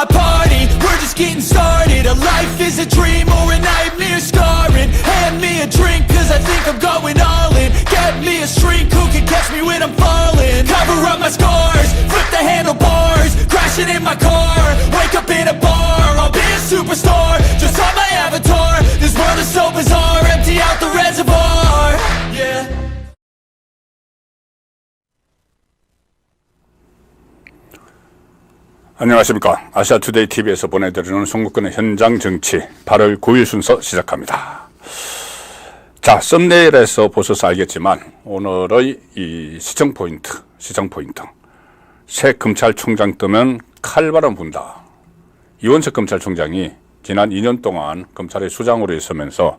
my party, we're just getting started. A life is a dream or a nightmare scarring. Hand me a drink cause I think I'm going all in. Get me a shrink who can catch me when I'm falling. Cover up my scars, flip the handlebars. Crashing in my car, wake up in a bar. I'll be a superstar, just on my avatar. This world is so bizarre, empty out the reservoir. Yeah. 안녕하십니까. 아시아투데이 TV에서 보내드리는 송국근의 현장 정치 8월 9일 순서 시작합니다. 자, 썸네일에서 보셔서 알겠지만 오늘의 이 시청 포인트. 새 검찰총장 뜨면 칼바람 분다. 이원석 검찰총장이 지난 2년 동안 검찰의 수장으로 있으면서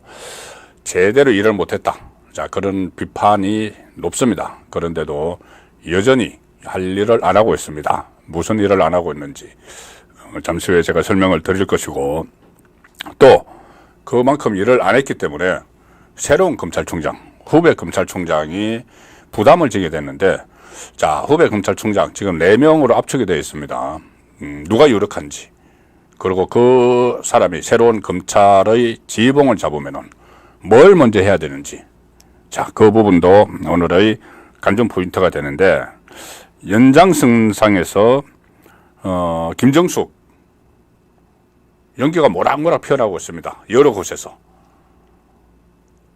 제대로 일을 못했다. 자, 그런 비판이 높습니다. 그런데도 여전히 할 일을 안 하고 있습니다. 무슨 일을 안 하고 있는지 잠시 후에 제가 설명을 드릴 것이고, 또 그만큼 일을 안 했기 때문에 새로운 검찰총장, 후배 검찰총장이 부담을 지게 됐는데, 자, 후배 검찰총장 지금 4명으로 압축이 되어 있습니다. 누가 유력한지, 그리고 그 사람이 새로운 검찰의 지휘봉을 잡으면은 뭘 먼저 해야 되는지, 자, 그 부분도 오늘의 관전 포인트가 되는데, 연장선상에서 김정숙 연기가 모락모락 피어나고 있습니다. 여러 곳에서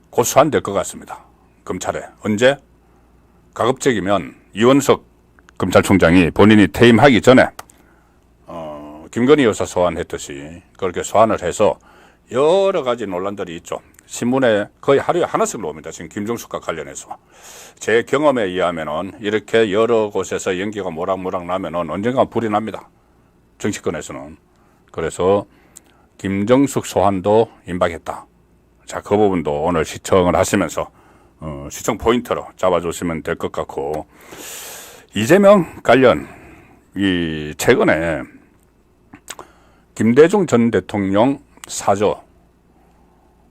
곧 소환될 것 같습니다. 검찰에. 언제? 가급적이면 이원석 검찰총장이 본인이 퇴임하기 전에 김건희 여사 소환했듯이 그렇게 소환을 해서 여러 가지 논란들이 있죠. 신문에 거의 하루에 하나씩 나옵니다. 지금 김정숙과 관련해서. 제 경험에 의하면은 이렇게 여러 곳에서 연기가 모락모락 나면은 언젠가 불이 납니다. 정치권에서는. 그래서 김정숙 소환도 임박했다. 자, 그 부분도 오늘 시청을 하시면서 시청 포인트로 잡아주시면 될 것 같고, 이재명 관련 이 최근에 김대중 전 대통령 사저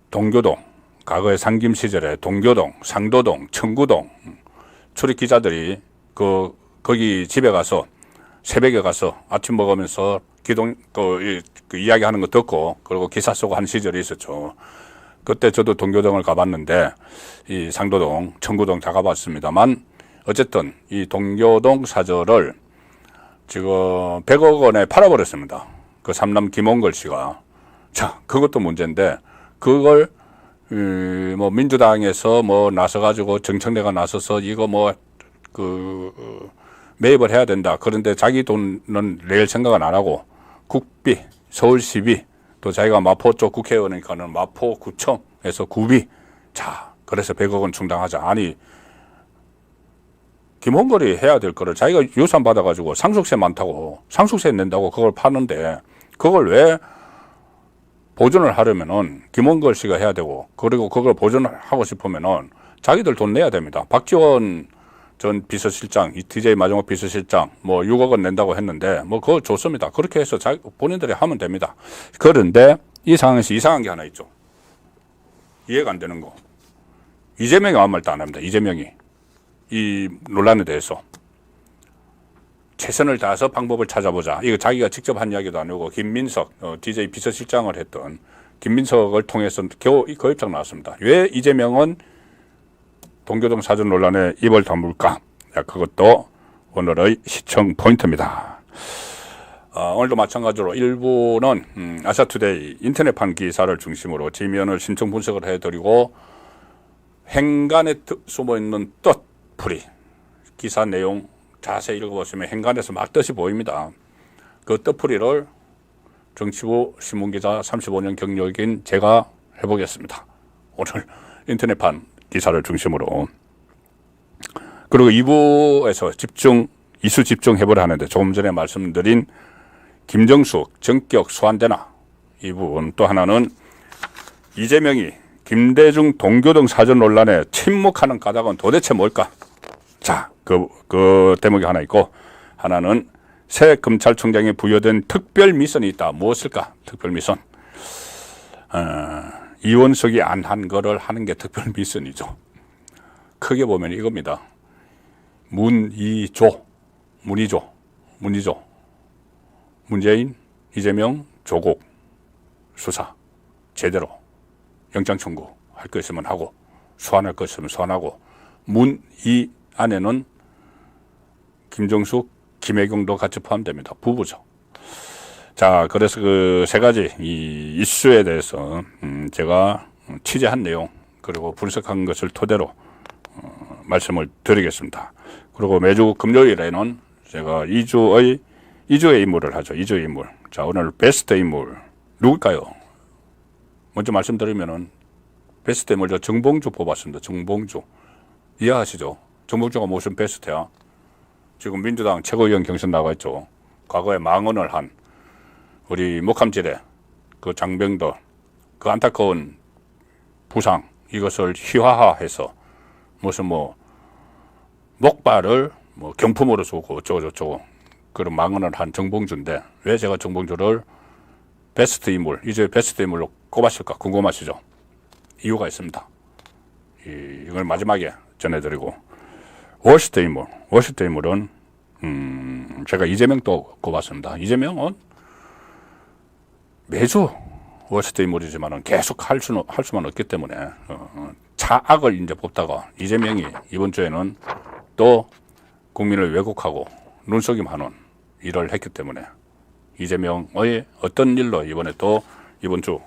동교동, 과거의 상김 시절에 동교동, 상도동, 청구동 출입 기자들이 거기 집에 가서 새벽에 가서 아침 먹으면서 그 이야기하는 거 듣고 그리고 기사 쓰고 한 시절이 있었죠. 그때 저도 동교동을 가봤는데 이 상도동, 청구동 다 가봤습니다만 어쨌든 이 동교동 사저를 지금 100억 원에 팔아버렸습니다. 그 삼남 김홍걸 씨가. 자, 그것도 문제인데 그걸 뭐 민주당에서 뭐 나서가지고 정청래가 나서서 이거 뭐 매입을 해야 된다. 그런데 자기 돈은 낼 생각은 안 하고 국비, 서울시비, 또 자기가 마포 쪽 국회의원이니까는 마포구청에서 구비. 자, 그래서 100억 원 충당하자. 아니, 김홍걸이 해야 될 거를 자기가 유산 받아가지고 상속세 많다고 상속세 낸다고 그걸 파는데 그걸 왜 보존을 하려면은 김홍걸 씨가 해야 되고, 그리고 그걸 보존을 하고 싶으면은 자기들 돈 내야 됩니다. 박지원 전 비서실장, 이 DJ 마지막 비서실장 뭐 6억 원 낸다고 했는데 뭐 그거 좋습니다. 그렇게 해서 본인들이 하면 됩니다. 그런데 이 상황에서 이상한 게 하나 있죠. 이해가 안 되는 거. 이재명이 아무 말도 안 합니다. 이재명이 이 논란에 대해서 최선을 다해서 방법을 찾아보자. 이거 자기가 직접 한 이야기도 아니고 김민석 DJ 비서실장을 했던 김민석을 통해서 겨우 그 입장 나왔습니다. 왜 이재명은 동교동 사전 논란에 입을 다물까? 자, 그것도 오늘의 시청 포인트입니다. 오늘도 마찬가지로 일부는 아시아투데이 인터넷판 기사를 중심으로 지면을 신청 분석을 해드리고, 행간에 숨어있는 뜻풀이 기사 내용 자세히 읽어보시면 행간에서 막 뜻이 보입니다. 그 뜻풀이를 정치부 신문기자 35년 경력인 제가 해보겠습니다. 오늘 인터넷판 기사를 중심으로. 그리고 2부에서 이수 집중해보려 하는데 조금 전에 말씀드린 김정숙 전격 소환되나? 이 부분. 또 하나는 이재명이 김대중 동교동 사전 논란에 침묵하는 까닭은 도대체 뭘까? 자, 그 대목이 하나 있고, 하나는 새 검찰총장에 부여된 특별 미션이 있다. 무엇일까? 특별 미션. 이원석이 안 한 거를 하는 게 특별 미션이죠. 크게 보면 이겁니다. 문재인, 이재명 조국 수사 제대로 영장 청구 할 거 있으면 하고 소환할 거 있으면 소환하고 이 안에는 김정숙, 김혜경도 같이 포함됩니다. 부부죠. 자, 그래서 그 세 가지 이 이슈에 대해서 제가 취재한 내용 그리고 분석한 것을 토대로 말씀을 드리겠습니다. 그리고 매주 금요일에는 제가 2주의 인물을 하죠. 2주의 인물. 자, 오늘 베스트 인물 누굴까요? 먼저 말씀드리면은 베스트 인물 저 정봉주 뽑았습니다. 정봉주. 이해하시죠? 정봉주가 무슨 베스트야? 지금 민주당 최고위원 경선 나가 있죠. 과거에 망언을 한 우리 목함지대 그 장병들 그 안타까운 부상 이것을 희화화해서 무슨 목발을 경품으로 주고 어쩌고저쩌고 그런 망언을 한 정봉주인데 왜 제가 정봉주를 베스트 인물, 이제 베스트 인물로 꼽았을까 궁금하시죠? 이유가 있습니다. 이걸 마지막에 전해드리고 워스트 인물은 제가 이재명도 꼽았습니다. 이재명은 매주 워스트 인물이지만은 계속 할 수만 없기 때문에 차악을 이제 뽑다가 이재명이 이번 주에는 또 국민을 왜곡하고 눈속임하는 일을 했기 때문에 이재명의 어떤 일로 이번에 또 이번 주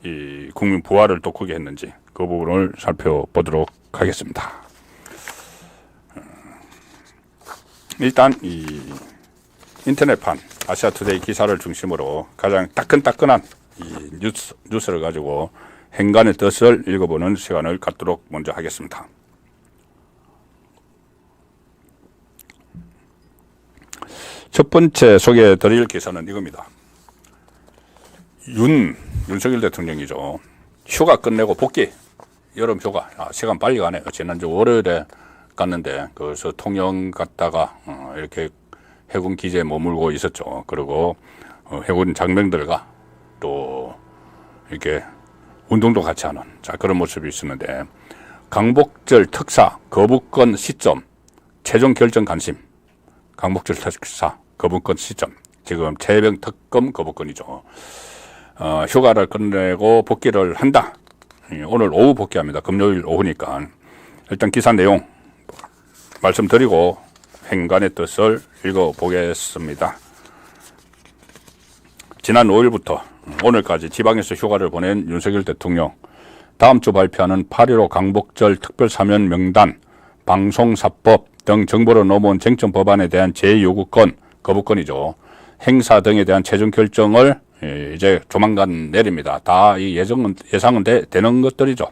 이 국민 부활을 또 크게 했는지 그 부분을 살펴보도록 하겠습니다. 일단 이 인터넷판 아시아투데이 기사를 중심으로 가장 따끈따끈한 이 뉴스를 가지고 행간의 뜻을 읽어보는 시간을 갖도록 먼저 하겠습니다. 첫 번째 소개해드릴 기사는 이겁니다. 윤석열 대통령이죠. 휴가 끝내고 복귀, 여름 휴가. 시간 빨리 가네요. 지난주 월요일에 갔는데 그래서 통영 갔다가 이렇게 해군 기지에 머물고 있었죠. 그리고 해군 장병들과 또 이렇게 운동도 같이 하는 그런 모습이 있었는데 강복절 특사 거부권 시점 최종 결정 관심. 강복절 특사 거부권 시점 지금 재병 특검 거부권이죠. 휴가를 끝내고 복귀를 한다. 오늘 오후 복귀합니다. 금요일 오후니까 일단 기사 내용 말씀드리고 행간의 뜻을 읽어보겠습니다. 지난 5일부터 오늘까지 지방에서 휴가를 보낸 윤석열 대통령 다음 주 발표하는 8.15 강복절 특별사면 명단 방송사법 등 정보로 넘어온 쟁점 법안에 대한 제2요구권 거부권이죠. 행사 등에 대한 최종 결정을 이제 조만간 내립니다. 다 이 예상은 되는 것들이죠.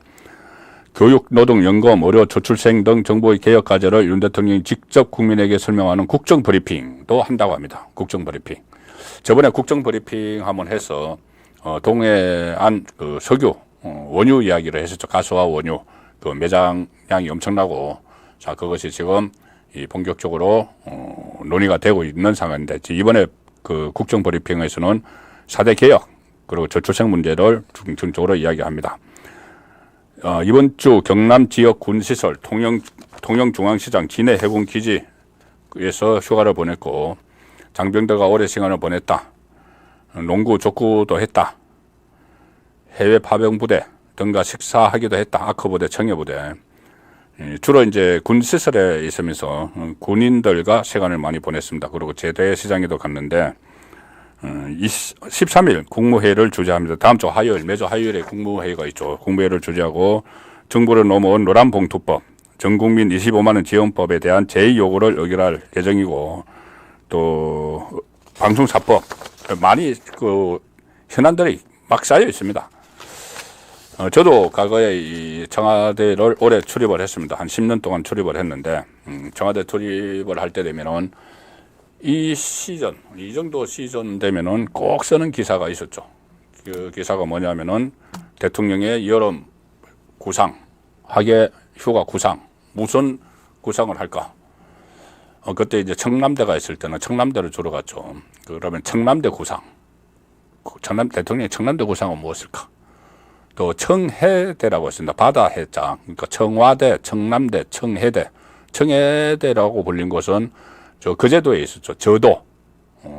교육, 노동, 연금, 의료, 저출생 등 정보의 개혁 과제를 윤 대통령이 직접 국민에게 설명하는 국정 브리핑도 한다고 합니다. 국정 브리핑. 저번에 국정 브리핑 한번 해서 동해안 그 석유 원유 이야기를 했었죠. 가스와 원유 그 매장량이 엄청나고 자 그것이 지금 본격적으로 논의가 되고 있는 상황인데 이번에 그 국정 브리핑에서는 4대 개혁 그리고 저출생 문제를 중점적으로 이야기합니다. 이번 주 경남 지역 군시설 통영중앙시장 진해 해군기지에서 휴가를 보냈고 장병들과 오래 시간을 보냈다. 농구, 족구도 했다. 해외 파병부대 등과 식사하기도 했다. 아크부대, 청해부대. 주로 이제 군시설에 있으면서 군인들과 시간을 많이 보냈습니다. 그리고 제대시장에도 갔는데 13일 국무회의를 주재합니다. 다음 주 화요일, 매주 화요일에 국무회의가 있죠. 국무회의를 주재하고 정부를 넘어온 노란봉투법, 전국민 25만 원 지원법에 대한 제2요구를 의결할 예정이고 또 방송사법 많이 그 현안들이 막 쌓여 있습니다. 저도 과거에 이 청와대를 오래 출입을 했습니다. 한 10년 동안 출입을 했는데 청와대 출입을 할 때 되면은 이 시즌, 이 정도 시즌 되면은 꼭 쓰는 기사가 있었죠. 그 기사가 뭐냐면은 대통령의 여름 구상, 하계 휴가 구상, 무슨 구상을 할까? 그때 이제 청남대가 있을 때는 청남대를 주로 갔죠. 그러면 청남대 구상, 대통령의 청남대 구상은 무엇일까? 또 청해대라고 했습니다. 바다 해자, 그러니까 청와대, 청남대, 청해대, 청해대라고 불린 곳은 저 거제도에 있었죠. 저도.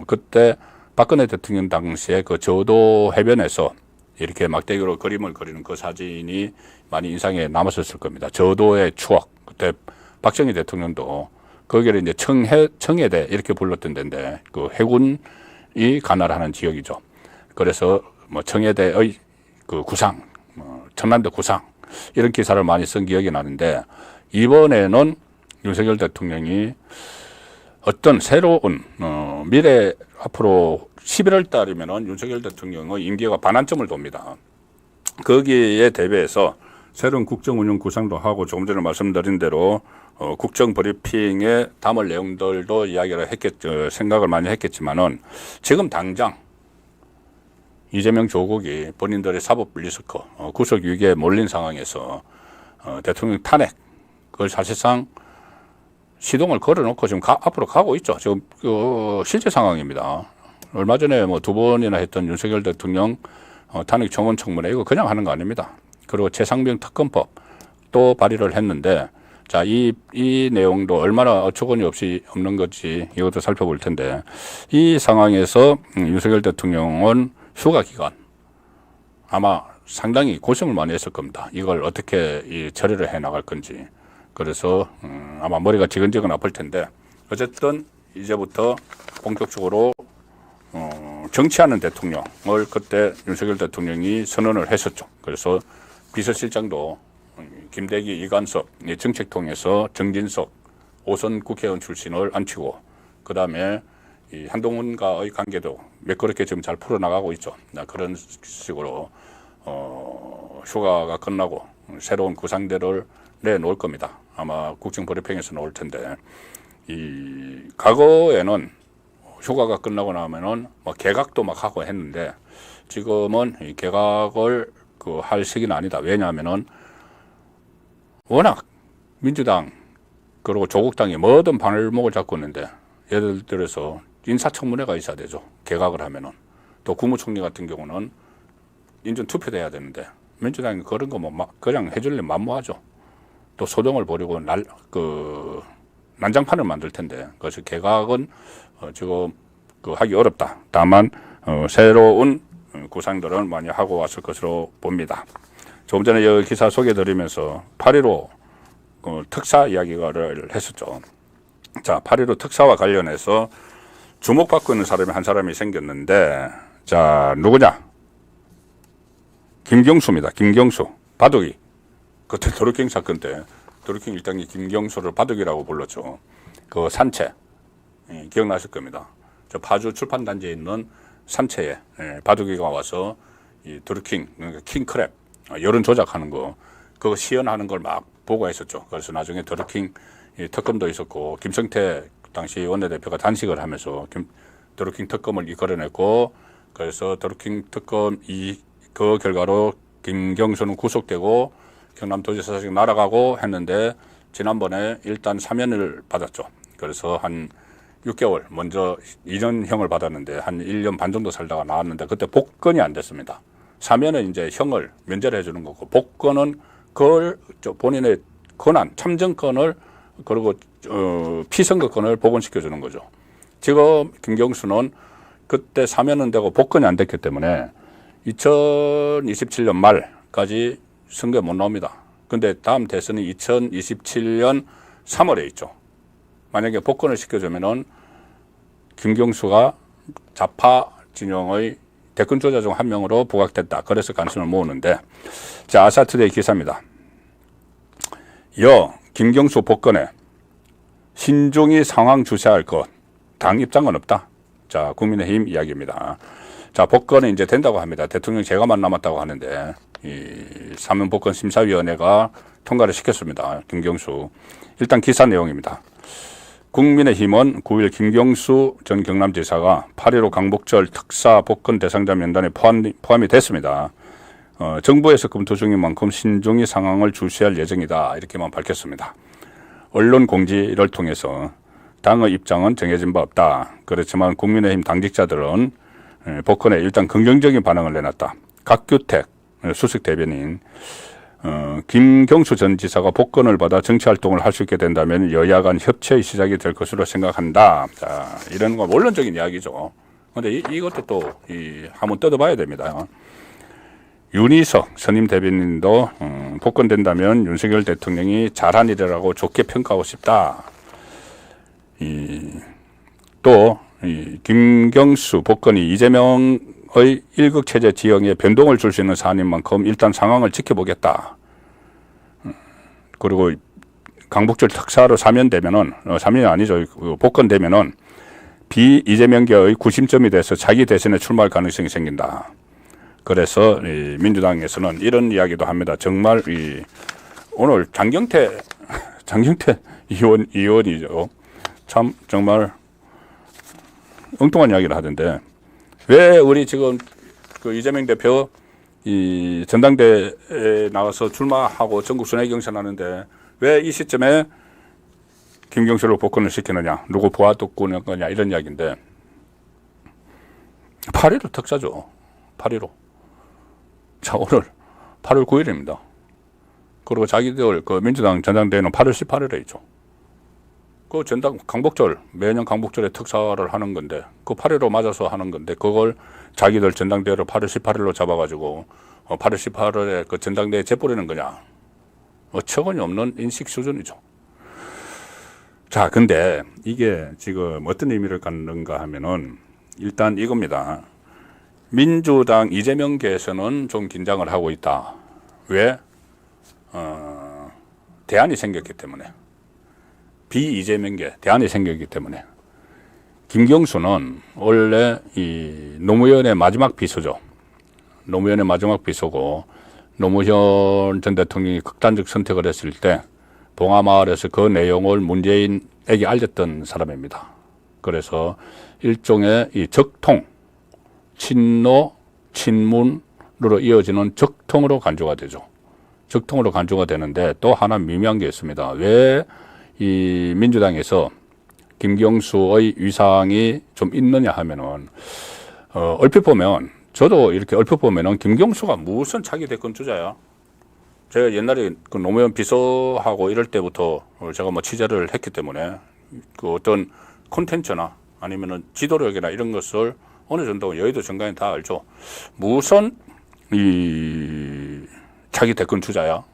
그때 박근혜 대통령 당시에 그 저도 해변에서 이렇게 막대기로 그림을 그리는 그 사진이 많이 인상에 남았었을 겁니다. 저도의 추억. 그때 박정희 대통령도 거기를 이제 청해대 이렇게 불렀던 데인데 그 해군이 관할하는 지역이죠. 그래서 뭐 청해대의 그 구상, 전남대 구상 이런 기사를 많이 쓴 기억이 나는데 이번에는 윤석열 대통령이 어떤 새로운 미래 앞으로 11월 달이면은 윤석열 대통령의 임기가 반환점을 돕니다. 거기에 대비해서 새로운 국정 운영 구상도 하고 조금 전에 말씀드린 대로 국정 브리핑에 담을 내용들도 이야기를 생각을 많이 했겠지만은 지금 당장 이재명 조국이 본인들의 사법 리스크, 구속 위기에 몰린 상황에서 대통령 탄핵, 그걸 사실상 시동을 걸어놓고 지금 앞으로 가고 있죠. 지금 실제 상황입니다. 얼마 전에 뭐 2번이나 했던 윤석열 대통령 탄핵 청원 청문회 이거 그냥 하는 거 아닙니다. 그리고 최상병 특검법 또 발의를 했는데 자, 이 내용도 얼마나 어처구니 없이 없는 건지 이것도 살펴볼 텐데 이 상황에서 윤석열 대통령은 휴가 기간 아마 상당히 고생을 많이 했을 겁니다. 이걸 어떻게 처리를 해 나갈 건지. 그래서 아마 머리가 지근지근 아플 텐데 어쨌든 이제부터 본격적으로 정치하는 대통령을 그때 윤석열 대통령이 선언을 했었죠. 그래서 비서실장도 김대기, 이관섭 정책통에서 정진석 5선 국회의원 출신을 앉히고 그다음에 이 한동훈과의 관계도 매끄럽게 지금 잘 풀어나가고 있죠. 그런 식으로 휴가가 끝나고 새로운 구상대를 내놓을 겁니다. 아마 국정 브리핑에서 나올 텐데 이 과거에는 휴가가 끝나고 나면은 뭐 개각도 막 하고 했는데 지금은 이 개각을 할 시기는 아니다. 왜냐하면은 워낙 민주당 그리고 조국당이 뭐든 발목을 잡고 있는데 예를 들어서 인사청문회가 있어야 되죠. 개각을 하면은 또 국무총리 같은 경우는 인준 투표돼야 되는데 민주당이 그런 거 뭐 그냥 해줄래 만무하죠. 또 소동을 벌이고 난장판을 만들 텐데 그래서 개각은 지금 하기 어렵다. 다만 새로운 구상들은 많이 하고 왔을 것으로 봅니다. 조금 전에 여기 기사 소개드리면서 8.15 특사 이야기를 했었죠. 자, 8.15 특사와 관련해서 주목받고 있는 사람이 한 사람이 생겼는데 자, 누구냐? 김경수입니다. 김경수. 바둑이. 그때 드루킹 사건 때 드루킹 일당이 김경수를 바둑이라고 불렀죠. 그 산채 기억나실 겁니다. 저 파주 출판단지에 있는 산채에 바둑이가 와서 이 드루킹 그러니까 킹크랩 여론 조작하는 거 그거 시연하는 걸 막 보고했었죠. 그래서 나중에 드루킹 특검도 있었고 김성태 당시 원내대표가 단식을 하면서 드루킹 특검을 이끌어냈고 그래서 드루킹 특검 그 결과로 김경수는 구속되고 경남도지사직 날아가고 했는데 지난번에 일단 사면을 받았죠. 그래서 한 6개월 먼저 2년형을 받았는데 한 1년 반 정도 살다가 나왔는데 그때 복권이 안 됐습니다. 사면은 이제 형을 면제를 해주는 거고 복권은 그걸 본인의 권한 참정권을 그리고 피선거권을 복원시켜 주는 거죠. 지금 김경수는 그때 사면은 되고 복권이 안 됐기 때문에 2027년 말까지 선거에 못 나옵니다. 근데 다음 대선이 2027년 3월에 있죠. 만약에 복권을 시켜주면은 김경수가 좌파 진영의 대권 주자 중 한 명으로 부각됐다. 그래서 관심을 모으는데 자, 아사투데이 기사입니다. 김경수 복권에 신중히 상황 주시할 것. 당 입장은 없다. 자, 국민의힘 이야기입니다. 자, 복권은 이제 된다고 합니다. 대통령 제가만 남았다고 하는데 이 사면복권 심사위원회가 통과를 시켰습니다. 김경수. 일단 기사 내용입니다. 국민의힘은 9일 김경수 전 경남지사가 8.15 광복절 특사 복권 대상자 명단에 포함이 됐습니다. 정부에서 검토 중인 만큼 신중히 상황을 주시할 예정이다. 이렇게만 밝혔습니다. 언론 공지를 통해서 당의 입장은 정해진 바 없다. 그렇지만 국민의힘 당직자들은 복권에 일단 긍정적인 반응을 내놨다. 각규택 수석 대변인 김경수 전 지사가 복권을 받아 정치활동을 할 수 있게 된다면 여야 간 협치의 시작이 될 것으로 생각한다. 자, 이런 건 원론적인 이야기죠. 근데 이것도 또 한번 뜯어봐야 됩니다. 윤희석 선임 대변인도 복권된다면 윤석열 대통령이 잘한 일이라고 좋게 평가하고 싶다. 또 김경수 복권이 이재명의 일극체제 지형에 변동을 줄 수 있는 사안인 만큼 일단 상황을 지켜보겠다. 그리고 강북절 특사로 사면되면은 사면이 아니죠. 복권되면은 비이재명계의 구심점이 돼서 자기 대선에 출마할 가능성이 생긴다. 그래서 민주당에서는 이런 이야기도 합니다. 정말 오늘 장경태 의원이죠. 참 정말 엉뚱한 이야기를 하던데 왜 우리 지금 그 이재명 대표 전당대회에 나가서 출마하고 전국 순회 경선하는데 왜 이 시점에 김경수를 복권을 시키느냐, 누구 보아독구는 거냐 이런 이야기인데 8.15 특사죠. 8.15. 자, 오늘 8월 9일입니다. 그리고 자기들 그 민주당 전당대회는 8월 18일에 있죠. 그 강복절, 매년 강복절에 특사를 하는 건데 그 8.15 맞아서 하는 건데 그걸 자기들 전당대회를 8월 18일로 잡아가지고 8월 18일에 그 전당대회에 재뿌리는 거냐. 어처구니 없는 인식 수준이죠. 자, 근데 이게 지금 어떤 의미를 갖는가 하면은 일단 이겁니다. 민주당 이재명계에서는 좀 긴장을 하고 있다. 왜? 대안이 생겼기 때문에. 비이재명계 대안이 생겼기 때문에. 김경수는 원래 이 노무현의 마지막 비서죠. 노무현의 마지막 비서고 노무현 전 대통령이 극단적 선택을 했을 때 봉하마을에서 그 내용을 문재인에게 알렸던 사람입니다. 그래서 일종의 이 적통, 친노, 친문으로 이어지는 적통으로 간주가 되죠. 적통으로 간주가 되는데 또 하나 미묘한 게 있습니다. 왜 이 민주당에서 김경수의 위상이 좀 있느냐 하면은 얼핏 보면 저도 이렇게 얼핏 보면은 김경수가 무슨 차기 대권 주자야. 제가 옛날에 그 노무현 비서하고 이럴 때부터 제가 뭐 취재를 했기 때문에 그 어떤 콘텐츠나 아니면은 지도력이나 이런 것을 어느 정도 여의도 정가인 다 알죠. 무슨 이 차기 대권 주자야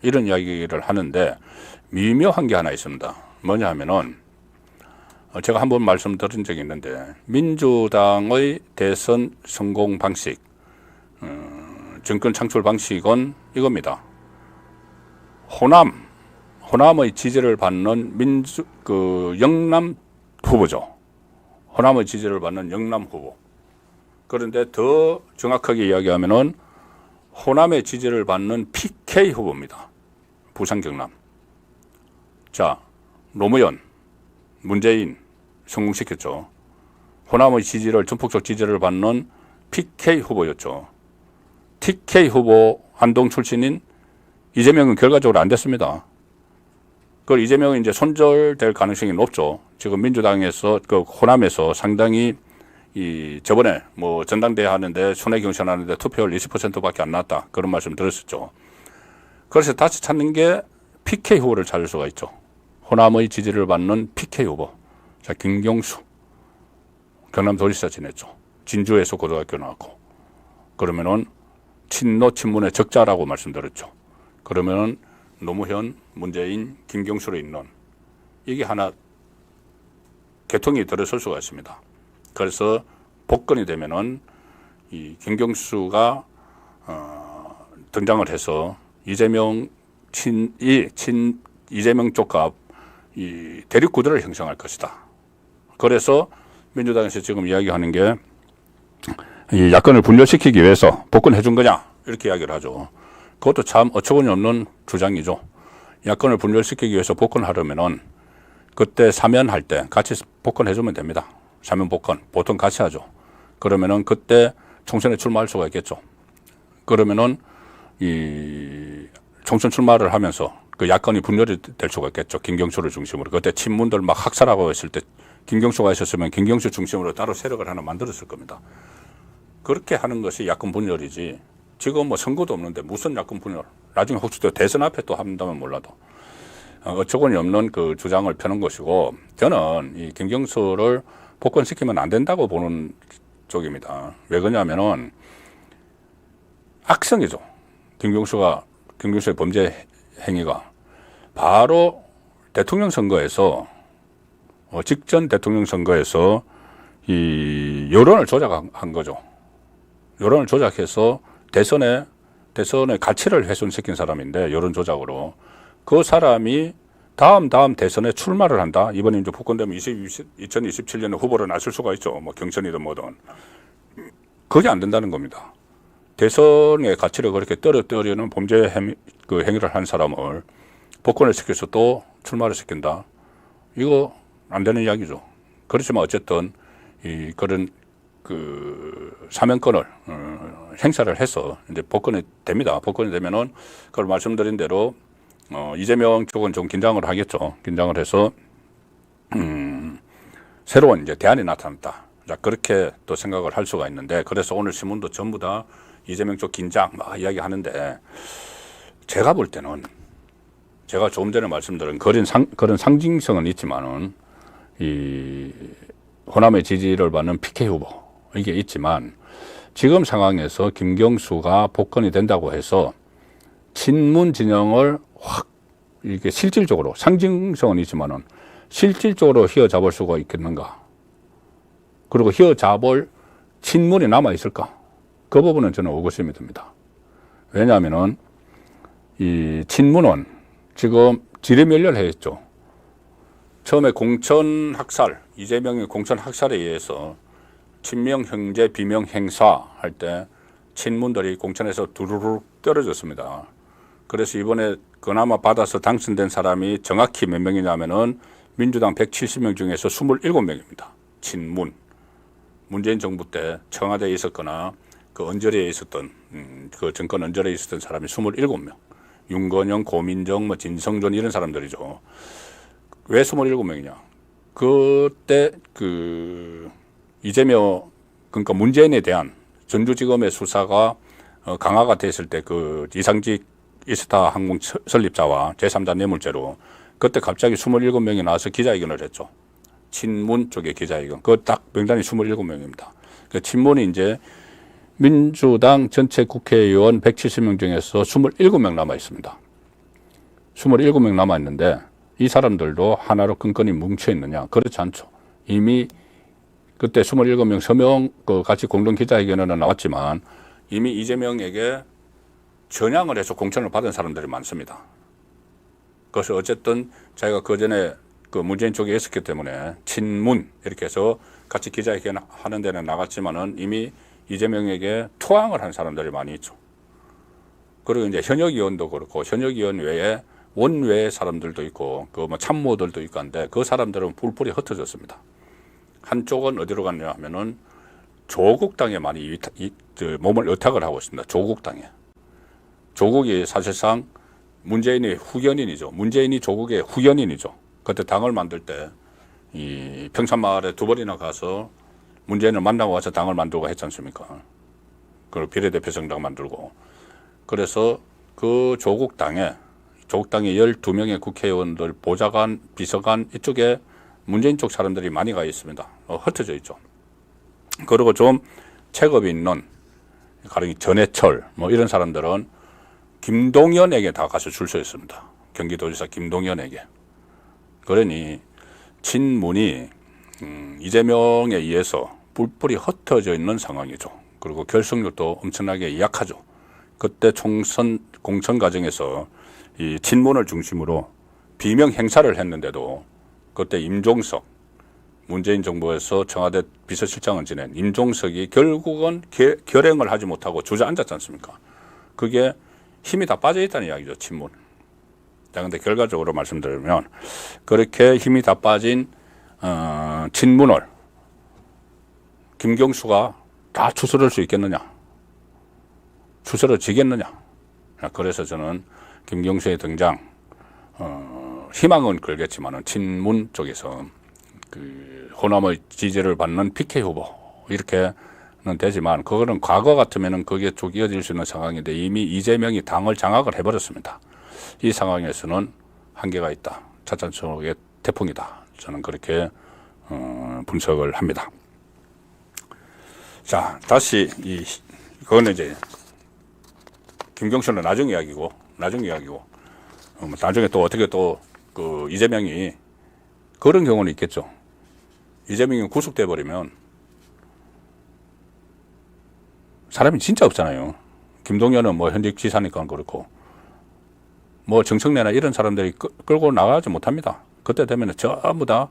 이런 이야기를 하는데 미묘한 게 하나 있습니다. 뭐냐 하면은 제가 한번 말씀드린 적이 있는데 민주당의 대선 성공 방식, 정권 창출 방식은 이겁니다. 호남의 지지를 받는 영남 후보죠. 호남의 지지를 받는 영남 후보. 그런데 더 정확하게 이야기하면은 호남의 지지를 받는 PK 후보입니다. 부산 경남. 자, 노무현, 문재인 성공시켰죠. 호남의 지지를 전폭적 지지를 받는 PK 후보였죠. TK 후보 안동 출신인 이재명은 결과적으로 안 됐습니다. 그걸 이재명은 이제 손절될 가능성이 높죠. 지금 민주당에서 그 호남에서 상당히 저번에 뭐 전당대회 하는데 순회 경선 하는데 투표율 20%밖에 안 나왔다. 그런 말씀 들었었죠. 그래서 다시 찾는 게 PK 후보를 찾을 수가 있죠. 호남의 지지를 받는 PK 후보. 자, 김경수. 경남도지사 지냈죠. 진주에서 고등학교 나왔고. 그러면은 친노 친문의 적자라고 말씀드렸죠. 그러면은 노무현, 문재인, 김경수로 있는 이게 하나 개통이 들어설 수가 있습니다. 그래서 복권이 되면은 이 김경수가 등장을 해서 이재명 이재명 쪽과 이 대립 구도를 형성할 것이다. 그래서 민주당에서 지금 이야기하는 게 이 야권을 분열시키기 위해서 복권해 준 거냐 이렇게 이야기를 하죠. 그것도 참 어처구니 없는 주장이죠. 야권을 분열시키기 위해서 복권하려면은 그때 사면할 때 같이 복권해 주면 됩니다. 사면 복권 보통 같이 하죠. 그러면은 그때 총선에 출마할 수가 있겠죠. 그러면은 이 총선 출마를 하면서 그 야권이 분열이 될 수가 있겠죠. 김경수를 중심으로. 그때 친문들 막 학살하고 했을 때 김경수가 있었으면 김경수 중심으로 따로 세력을 하나 만들었을 겁니다. 그렇게 하는 것이 야권 분열이지. 지금 뭐 선거도 없는데 무슨 야권 분열. 나중에 혹시 또 대선 앞에 또 한다면 몰라도. 어처구니 없는 그 주장을 펴는 것이고 저는 이 김경수를 복권시키면 안 된다고 보는 쪽입니다. 왜 그러냐면은 악성이죠. 김경수의 범죄 행위가 바로 대통령 선거에서 직전 대통령 선거에서 이 여론을 조작한 거죠. 여론을 조작해서 대선의 가치를 훼손시킨 사람인데, 여론 조작으로 그 사람이 다음 대선에 출마를 한다. 이번에 이제 복권되면 2027년에 후보로 나설 수가 있죠. 뭐 경선이든 뭐든. 그게 안 된다는 겁니다. 대선의 가치를 그렇게 떨어뜨리는 범죄 행위를 한 사람을 복권을 시켜서 또 출마를 시킨다. 이거 안 되는 이야기죠. 그렇지만 어쨌든 그런 사면권을 행사를 해서 이제 복권이 됩니다. 복권이 되면은 그걸 말씀드린 대로 이재명 쪽은 좀 긴장을 하겠죠. 긴장을 해서 새로운 이제 대안이 나타났다. 자, 그렇게 또 생각을 할 수가 있는데, 그래서 오늘 신문도 전부 다 이재명 쪽 긴장 막 이야기하는데, 제가 볼 때는 제가 조금 전에 말씀드린 그런 상징성은 있지만은 이 호남의 지지를 받는 PK 후보 이게 있지만, 지금 상황에서 김경수가 복권이 된다고 해서 친문 진영을 확 이게 실질적으로, 상징성은 있지만은 실질적으로 휘어잡을 수가 있겠는가? 그리고 휘어잡을 친문이 남아 있을까? 그 부분은 저는 의구심이 듭니다. 왜냐하면은 이 친문은 지금 지뢰멸렬했죠. 처음에 공천 학살, 이재명의 공천 학살에 의해서 친명 형제 비명 행사 할 때 친문들이 공천에서 두루룩 떨어졌습니다. 그래서 이번에 그나마 받아서 당선된 사람이 정확히 몇 명이냐면은 민주당 170명 중에서 27명입니다. 친문. 문재인 정부 때 청와대에 있었거나 그 언저리에 있었던 그 정권 언저리에 있었던 사람이 27명. 윤건영, 고민정, 뭐 진성준 이런 사람들이죠. 왜 27명이냐? 그때 이재명, 그러니까 문재인에 대한 전주지검의 수사가 강화가 됐을 때 그 이상직 이스타 항공 설립자와 제3자 뇌물죄로 그때 갑자기 27명이 나와서 기자회견을 했죠. 친문 쪽의 기자회견. 그 딱 명단이 27명입니다. 그 친문이 이제 민주당 전체 국회의원 170명 중에서 27명 남아 있습니다. 27명 남아 있는데 이 사람들도 하나로 끈끈이 뭉쳐 있느냐? 그렇지 않죠. 이미 그때 27명 서명 같이 공동 기자회견에는 나왔지만 이미 이재명에게 전향을 해서 공천을 받은 사람들이 많습니다. 그래서 어쨌든 자기가 그 전에 그 문재인 쪽에 있었기 때문에 친문 이렇게 해서 같이 기자회견 하는 데는 나갔지만은 이미 이재명에게 투항을 한 사람들이 많이 있죠. 그리고 이제 현역 의원도 그렇고 현역 의원 외에 원외의 사람들도 있고 그 뭐 참모들도 있고 한데 그 사람들은 뿔뿔이 흩어졌습니다. 한쪽은 어디로 갔냐 하면은 조국당에 많이 몸을 의탁을 하고 있습니다. 조국당에. 조국이 사실상 문재인의 후견인이죠. 문재인이 조국의 후견인이죠. 그때 당을 만들 때 이 평산마을에 2번이나 가서 문재인을 만나고 와서 당을 만들고 했지 않습니까? 그리고 비례대표 정당 만들고. 그래서 그 조국당에 12명의 국회의원들, 보좌관, 비서관 이쪽에 문재인 쪽 사람들이 많이 가 있습니다. 흩어져 있죠. 그리고 좀 체급이 있는 가령 전해철 뭐 이런 사람들은 김동연에게 다 가서 줄 서 있습니다. 경기도지사 김동연에게. 그러니 친문이 이재명에 의해서 뿔뿔이 흩어져 있는 상황이죠. 그리고 결속력도 엄청나게 약하죠. 그때 공천 과정에서 이 친문을 중심으로 비명 행사를 했는데도 그때 임종석, 문재인 정부에서 청와대 비서실장을 지낸 임종석이 결국은 결행을 하지 못하고 주저앉았지 않습니까? 그게 힘이 다 빠져 있다는 이야기죠, 친문. 자, 근데 결과적으로 말씀드리면 그렇게 힘이 다 빠진 친문을 김경수가 다 추스를 수 있겠느냐? 추스러지겠느냐? 그래서 저는 김경수의 등장, 희망은 걸겠지만은 친문 쪽에서 그 호남의 지지를 받는 PK 후보 이렇게는 되지만 그거는 과거 같으면은 그게 쭉 이어질 수 있는 상황인데 이미 이재명이 당을 장악을 해버렸습니다. 이 상황에서는 한계가 있다. 찻잔 속의 태풍이다. 저는 그렇게 분석을 합니다. 자, 다시 그거는 이제 김경수는 나중 이야기고, 나중에 또 어떻게 또 그 이재명이 그런 경우는 있겠죠. 이재명이 구속돼 버리면 사람이 진짜 없잖아요. 김동연은 뭐 현직 지사니까 그렇고, 뭐 정청래나 이런 사람들이 끌고 나가지 못합니다. 그때 되면은 전부 다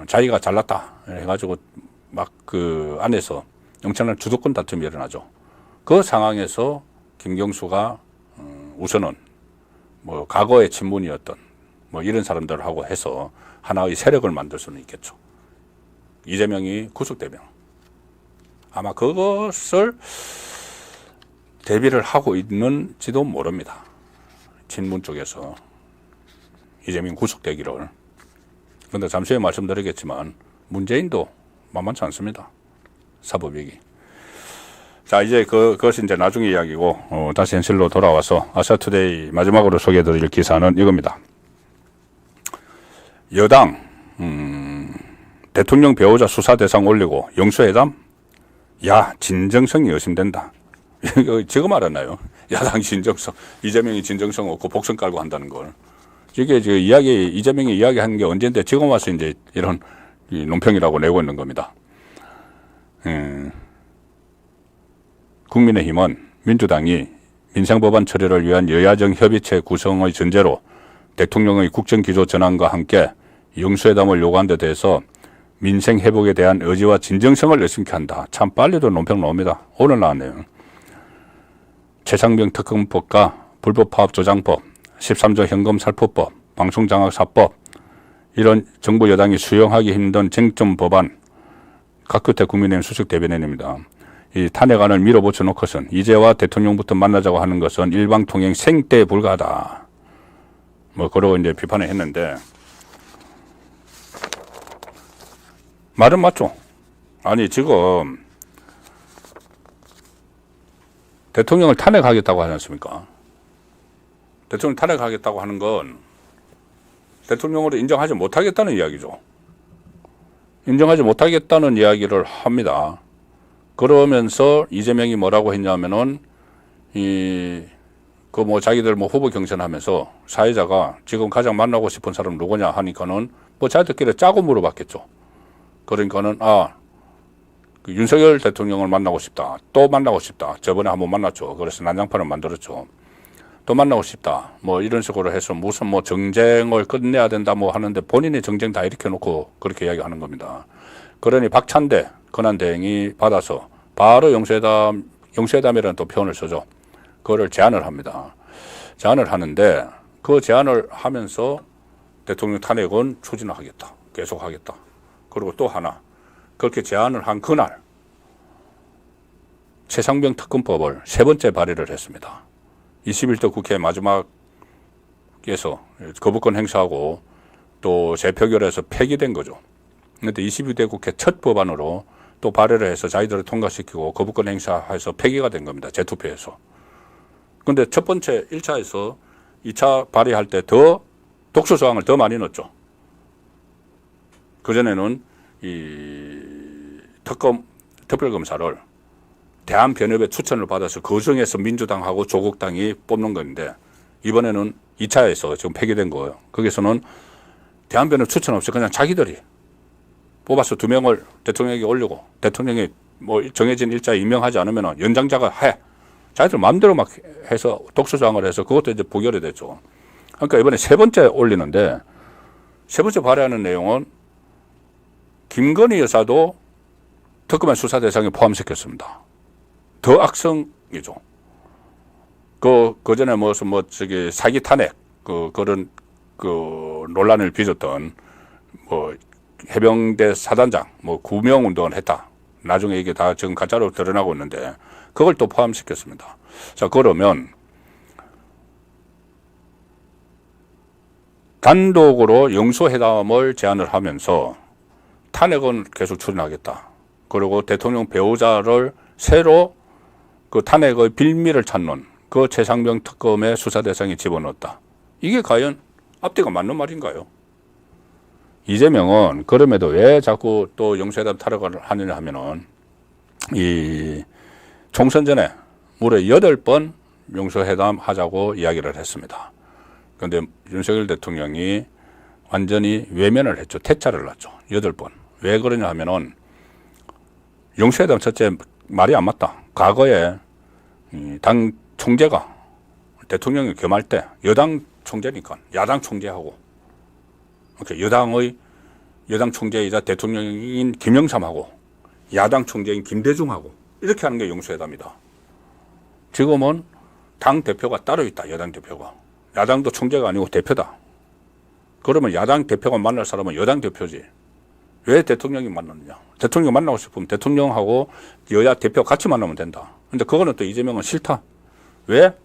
자기가 잘났다 해가지고 막 그 안에서 엄청난 주도권 다툼이 일어나죠. 그 상황에서 김경수가 우선은 뭐 과거의 친문이었던 뭐 이런 사람들하고 해서 하나의 세력을 만들 수는 있겠죠. 이재명이 구속되면 아마 그것을 대비를 하고 있는지도 모릅니다. 친문 쪽에서 이재명 구속되기를. 그런데 잠시 후에 말씀드리겠지만 문재인도 만만치 않습니다. 사법위기. 자, 이제 그것이 이제 나중에 이야기고, 다시 현실로 돌아와서 아시아투데이 마지막으로 소개해드릴 기사는 이겁니다. 여당, 대통령 배우자 수사 대상 올리고 영수회담? 야, 진정성이 의심된다. 이거 지금 알았나요? 야당 진정성, 이재명이 진정성 없고 복선 깔고 한다는 걸. 이게 지금 이재명이 이야기하는 게 언젠데 지금 와서 이제 이런 논평이라고 내고 있는 겁니다. 국민의힘은 민주당이 민생법안 처리를 위한 여야정 협의체 구성의 전제로 대통령의 국정기조 전환과 함께 영수회담을 요구한 데 대해서 민생 회복에 대한 의지와 진정성을 의심케 한다. 참 빨리도 논평 나옵니다. 오늘 나왔네요. 최상병 특검법과 불법파업조장법, 13조 현금살포법, 방송장악사법, 이런 정부 여당이 수용하기 힘든 쟁점 법안, 각규태 국민의힘 수석 대변인입니다. 이 탄핵안을 밀어붙여 놓고선 이제와 대통령부터 만나자고 하는 것은 일방통행 생떼 불가하다. 뭐 그러고 이제 비판을 했는데 말은 맞죠. 아니 지금 대통령을 탄핵하겠다고 하지 않습니까? 대통령 탄핵하겠다고 하는 건 대통령으로 인정하지 못하겠다는 이야기죠. 인정하지 못하겠다는 이야기를 합니다. 그러면서 이재명이 뭐라고 했냐면은 뭐 자기들 뭐 후보 경선하면서 사회자가 지금 가장 만나고 싶은 사람 누구냐 하니까는 뭐 자기들끼리 짜고 물어봤겠죠. 그러니까는 그 윤석열 대통령을 만나고 싶다. 또 만나고 싶다. 저번에 한번 만났죠. 그래서 난장판을 만들었죠. 또 만나고 싶다. 뭐 이런 식으로 해서 무슨 뭐 정쟁을 끝내야 된다 뭐 하는데 본인이 정쟁 다 일으켜 놓고 그렇게 이야기하는 겁니다. 그러니 박찬대 권한대행이 받아서 바로 영수회담이라는 또 표현을 쓰죠. 그거를 제안을 합니다. 제안을 하는데 그 제안을 하면서 대통령 탄핵은 추진하겠다. 계속하겠다. 그리고 또 하나 그렇게 제안을 한 그날 최상병 특검법을 세 번째 발의를 했습니다. 21대 국회 마지막에서 거부권 행사하고 또 재표결에서 폐기된 거죠. 그런데 22대 국회 첫 법안으로 또 발의를 해서 자기들을 통과시키고 거부권 행사해서 폐기가 된 겁니다. 재투표에서. 그런데 첫 번째 1차에서 2차 발의할 때 더 독소 조항을 더 많이 넣었죠. 그전에는 이 특별검사를 대한변협의 추천을 받아서 거정해서 민주당하고 조국당이 뽑는 건데 이번에는 2차에서 지금 폐기된 거예요. 거기서는 대한변협 추천 없이 그냥 자기들이 뽑아서 2명을 대통령에게 올리고 대통령이 뭐 정해진 일자에 임명하지 않으면 연장자가 해. 자기들 마음대로 막 해서 독소조항을 해서 그것도 이제 부결이 됐죠. 그러니까 이번에 세 번째 올리는데 세 번째 발의하는 내용은 김건희 여사도 특검의 수사 대상에 포함시켰습니다. 더 악성이죠. 그전에 무슨 사기 탄핵, 그런 논란을 빚었던 해병대 사단장, 구명 운동을 했다. 나중에 이게 다 지금 가짜로 드러나고 있는데, 그걸 또 포함시켰습니다. 자, 그러면, 단독으로 영수회담을 제안을 하면서 탄핵은 계속 추진하겠다. 그리고 대통령 배우자를 새로 그 탄핵의 빌미를 찾는 그 최상병 특검의 수사 대상에 집어넣었다. 이게 과연 앞뒤가 맞는 말인가요? 이재명은 그럼에도 왜 자꾸 또 영수회담 탄핵을 하느냐 하면은 이 총선 전에 무려 8번 용서회담 하자고 이야기를 했습니다. 그런데 윤석열 대통령이 완전히 외면을 했죠. 퇴짜를 놨죠. 8번. 왜 그러냐 하면은 용서회담 첫째 말이 안 맞다. 과거에 당 총재가 대통령이 겸할 때 여당 총재니까 야당 총재하고 여당 총재이자 대통령인 김영삼하고 야당 총재인 김대중하고 이렇게 하는 게 용서회담이다. 지금은 당 대표가 따로 있다. 여당 대표가. 야당도 총재가 아니고 대표다. 그러면 야당 대표가 만날 사람은 여당 대표지. 왜 대통령이 만났느냐. 대통령이 만나고 싶으면 대통령하고 여야 대표 같이 만나면 된다. 근데 그거는 또 이재명은 싫다. 왜?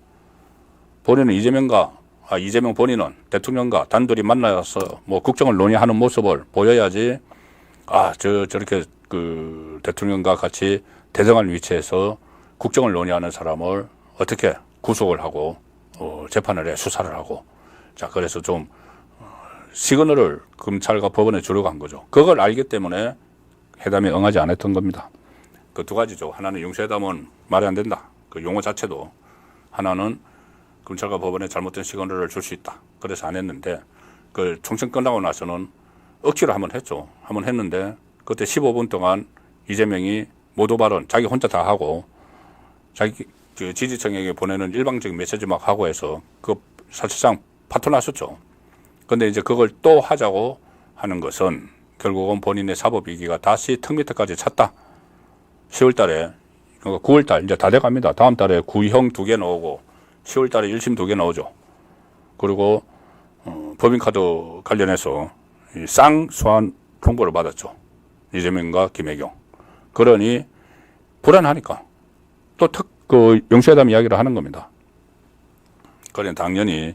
본인은 이재명 본인은 대통령과 단둘이 만나서 뭐 국정을 논의하는 모습을 보여야지, 저렇게 그 대통령과 같이 대등한 위치에서 국정을 논의하는 사람을 어떻게 구속을 하고, 재판을 해, 수사를 하고. 자, 그래서 좀, 시그널을 검찰과 법원에 주려고 한 거죠. 그걸 알기 때문에 회담에 응하지 않았던 겁니다. 그 두 가지죠. 하나는 용서회담은 말이 안 된다. 그 용어 자체도. 하나는 검찰과 법원에 잘못된 시그널을 줄 수 있다. 그래서 안 했는데, 그 총선 끝나고 나서는 억지로 한번 했죠. 한번 했는데, 그때 15분 동안 이재명이 모두 발언 자기 혼자 다 하고, 자기 그 지지층에게 보내는 일방적인 메시지 막 하고 해서, 그 사실상 파토 났었죠. 근데 이제 그걸 또 하자고 하는 것은 결국은 본인의 사법위기가 다시 턱 밑에까지 찼다. 10월 달에, 그러니까 9월 달, 이제 다 돼 갑니다. 다음 달에 구형 2개 나오고, 10월 달에 1심 2개 나오죠. 그리고, 법인카드 관련해서 쌍수환 통보를 받았죠. 이재명과 김혜경. 그러니, 불안하니까 또 용서회담 이야기를 하는 겁니다. 그러니 당연히,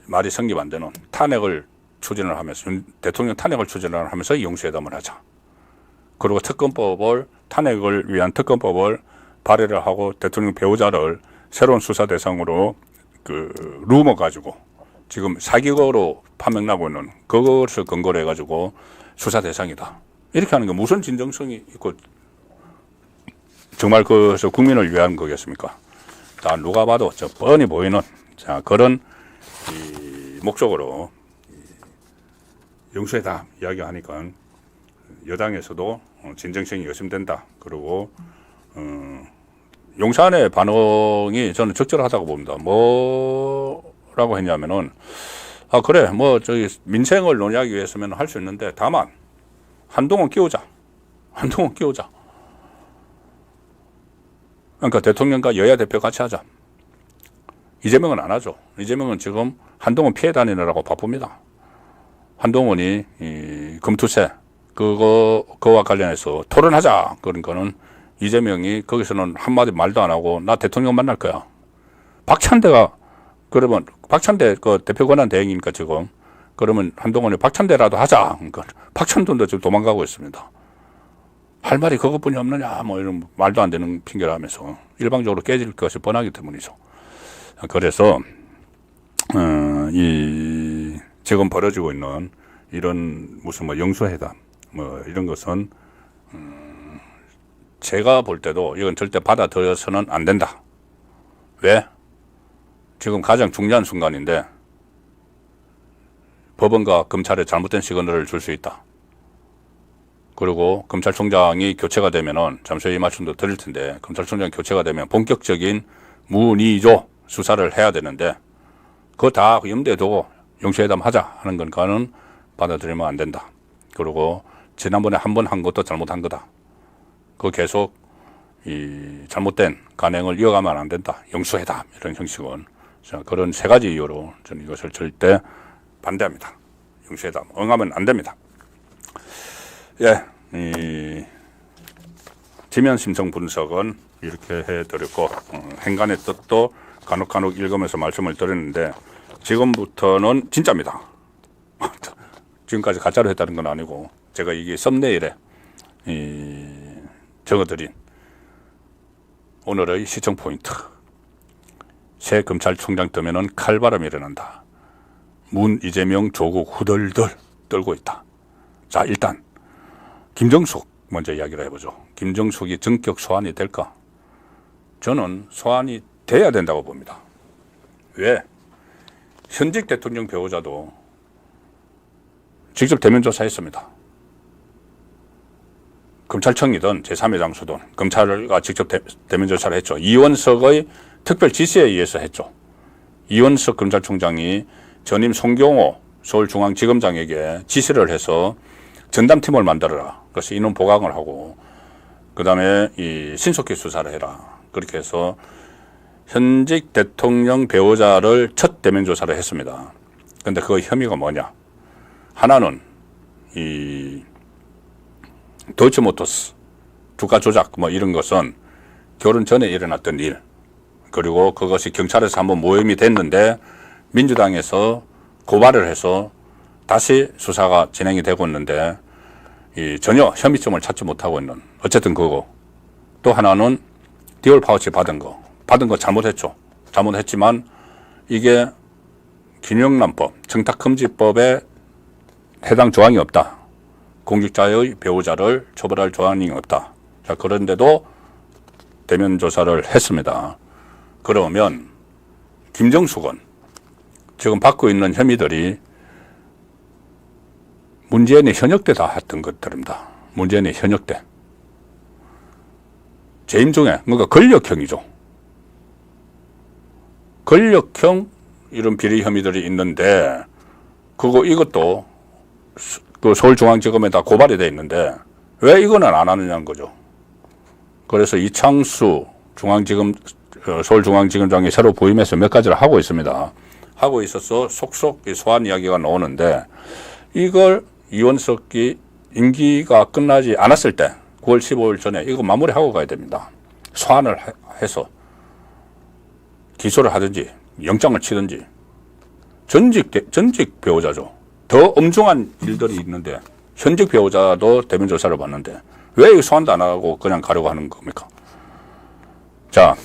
말이 성립 안 되는 탄핵을 추진을 하면서, 대통령 탄핵을 추진을 하면서 용서회담을 하자. 그리고 탄핵을 위한 특검법을 발의를 하고 대통령 배우자를 새로운 수사 대상으로 루머 가지고 지금 사기거로 판명나고 있는 그것을 근거로 해가지고 수사 대상이다. 이렇게 하는 게 무슨 진정성이 있고 정말 그래서 국민을 위한 거겠습니까? 다 누가 봐도 저 뻔히 보이는 그런 목적으로 용서회담 이야기하니까 여당에서도 진정성이 의심된다. 그리고 용산의 반응이 저는 적절하다고 봅니다. 뭐라고 했냐면은 그래 저기 민생을 논의하기 위해서면 할 수 있는데 다만 한동훈 끼우자. 그러니까 대통령과 여야 대표 같이 하자. 이재명은 안 하죠. 이재명은 지금 한동훈 피해 다니느라고 바쁩니다. 한동훈이 금투세 그거와 관련해서 토론하자. 그런 거는 이재명이 거기서는 한마디 말도 안 하고 나 대통령 만날 거야. 박찬대가 그러면 박찬대 그 대표 권한 대행이니까 지금 그러면 한동훈이 박찬대라도 하자. 그러니까 박찬돈도 지금 도망가고 있습니다. 할 말이 그것뿐이 없느냐 뭐 이런 말도 안 되는 핑계를 하면서 일방적으로 깨질 것이 뻔하기 때문이죠. 그래서 지금 벌어지고 있는 이런 무슨 영수회담 이런 것은 제가 볼 때도 이건 절대 받아들여서는 안 된다. 왜? 지금 가장 중요한 순간인데 법원과 검찰에 잘못된 시그널을 줄 수 있다. 그리고 검찰총장이 교체가 되면은 잠시 후에 이 말씀도 드릴 텐데 검찰총장 교체가 되면 본격적인 문의조 수사를 해야 되는데 그거 다 염두에 두고 용서회담 하자 하는 건가는 받아들이면 안 된다. 그리고 지난번에 한 번 한 것도 잘못한 거다. 그 계속 잘못된 간행을 이어가면 안 된다. 용서회담 이런 형식은 그런 세 가지 이유로 저는 이것을 절대 반대합니다. 용서회담 응하면 안 됩니다. 예, 지면 심성 분석은 이렇게 해드렸고 행간의 뜻도 간혹 읽으면서 말씀을 드렸는데 지금부터는 진짜입니다. 지금까지 가짜로 했다는 건 아니고 제가 이게 썸네일에 적어드린 오늘의 시청 포인트. 새 검찰총장 뜨면은 칼바람이 일어난다. 문 이재명 조국 후덜덜 떨고 있다. 자, 일단 김정숙 먼저 이야기를 해보죠. 김정숙이 전격 소환이 될까? 저는 소환이 돼야 된다고 봅니다. 왜? 현직 대통령 배우자도 직접 대면 조사했습니다. 검찰청이든 제3의 장소든 검찰과 직접 대면 조사를 했죠. 이원석의 특별 지시에 의해서 했죠. 이원석 검찰총장이 전임 송경호 서울중앙지검장에게 지시를 해서 전담팀을 만들어라. 그래서 인원 보강을 하고 그 다음에 이 신속히 수사를 해라. 그렇게 해서 현직 대통령 배우자를 첫 대면 조사를 했습니다. 그런데 그 혐의가 뭐냐? 하나는 이 도이치모터스 주가 조작 뭐 이런 것은 결혼 전에 일어났던 일, 그리고 그것이 경찰에서 한번 모임이 됐는데 민주당에서 고발을 해서 다시 수사가 진행이 되고 있는데 이 전혀 혐의점을 찾지 못하고 있는, 어쨌든 그거. 또 하나는 디올 파우치 받은 거 잘못했죠. 잘못했지만 이게 균형난법, 청탁금지법에 해당 조항이 없다. 공직자의 배우자를 처벌할 조항이 없다. 자, 그런데도 대면 조사를 했습니다. 그러면 김정숙은 지금 받고 있는 혐의들이 문재인이 현역 때 다 했던 것들입니다. 문재인이 현역 때. 재임 중에, 그러니까 권력형이죠. 권력형 이런 비리 혐의들이 있는데, 이것도 그 서울중앙지검에다 고발이 돼 있는데, 왜 이거는 안 하느냐는 거죠. 그래서 이창수 서울중앙지검장이 새로 부임해서 몇 가지를 하고 있습니다. 하고 있어서 속속 소환 이야기가 나오는데, 이걸 이원석이 임기가 끝나지 않았을 때 9월 15일 전에 이거 마무리하고 가야 됩니다. 소환을 해서 기소를 하든지 영장을 치든지. 전직 배우자죠. 더 엄중한 일들이 있는데 현직 배우자도 대면 조사를 받는데 왜 이 소환도 안 하고 그냥 가려고 하는 겁니까? 자,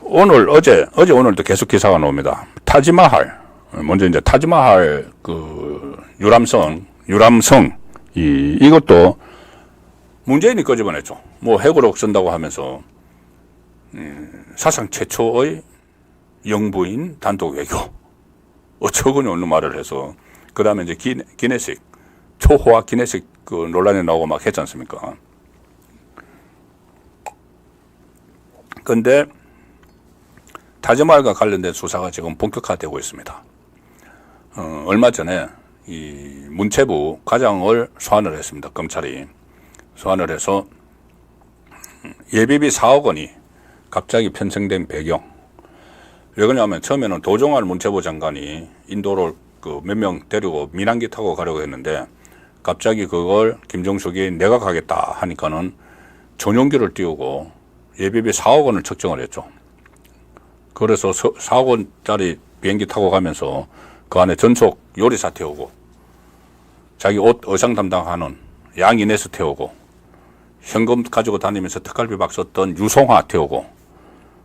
오늘도 계속 기사가 나옵니다. 타지마할, 먼저 이제 타지마할 그 유람성 이것도 문재인이 끄집어냈죠. 뭐 핵으로 쓴다고 하면서 사상 최초의 영부인 단독 외교 어처구니 없는 말을 해서 그 다음에 이제 기내식 초호화 기내식 그 논란이 나오고 막 했지 않습니까? 근데 타지마할과 관련된 수사가 지금 본격화되고 있습니다. 얼마 전에 이 문체부 과장을 소환을 했습니다. 검찰이 소환을 해서 예비비 4억 원이 갑자기 편성된 배경. 왜 그러냐면 처음에는 도종환 문체부 장관이 인도를 그 몇 명 데리고 민항기 타고 가려고 했는데 갑자기 그걸 김정숙이 내가 가겠다 하니까는 전용기를 띄우고 예비비 4억 원을 책정을 했죠. 그래서 4억 원짜리 비행기 타고 가면서 그 안에 전속 요리사 태우고 자기 옷 의상 담당하는 양인에서 태우고 현금 가지고 다니면서 특갈비 박 썼던 유송화 태우고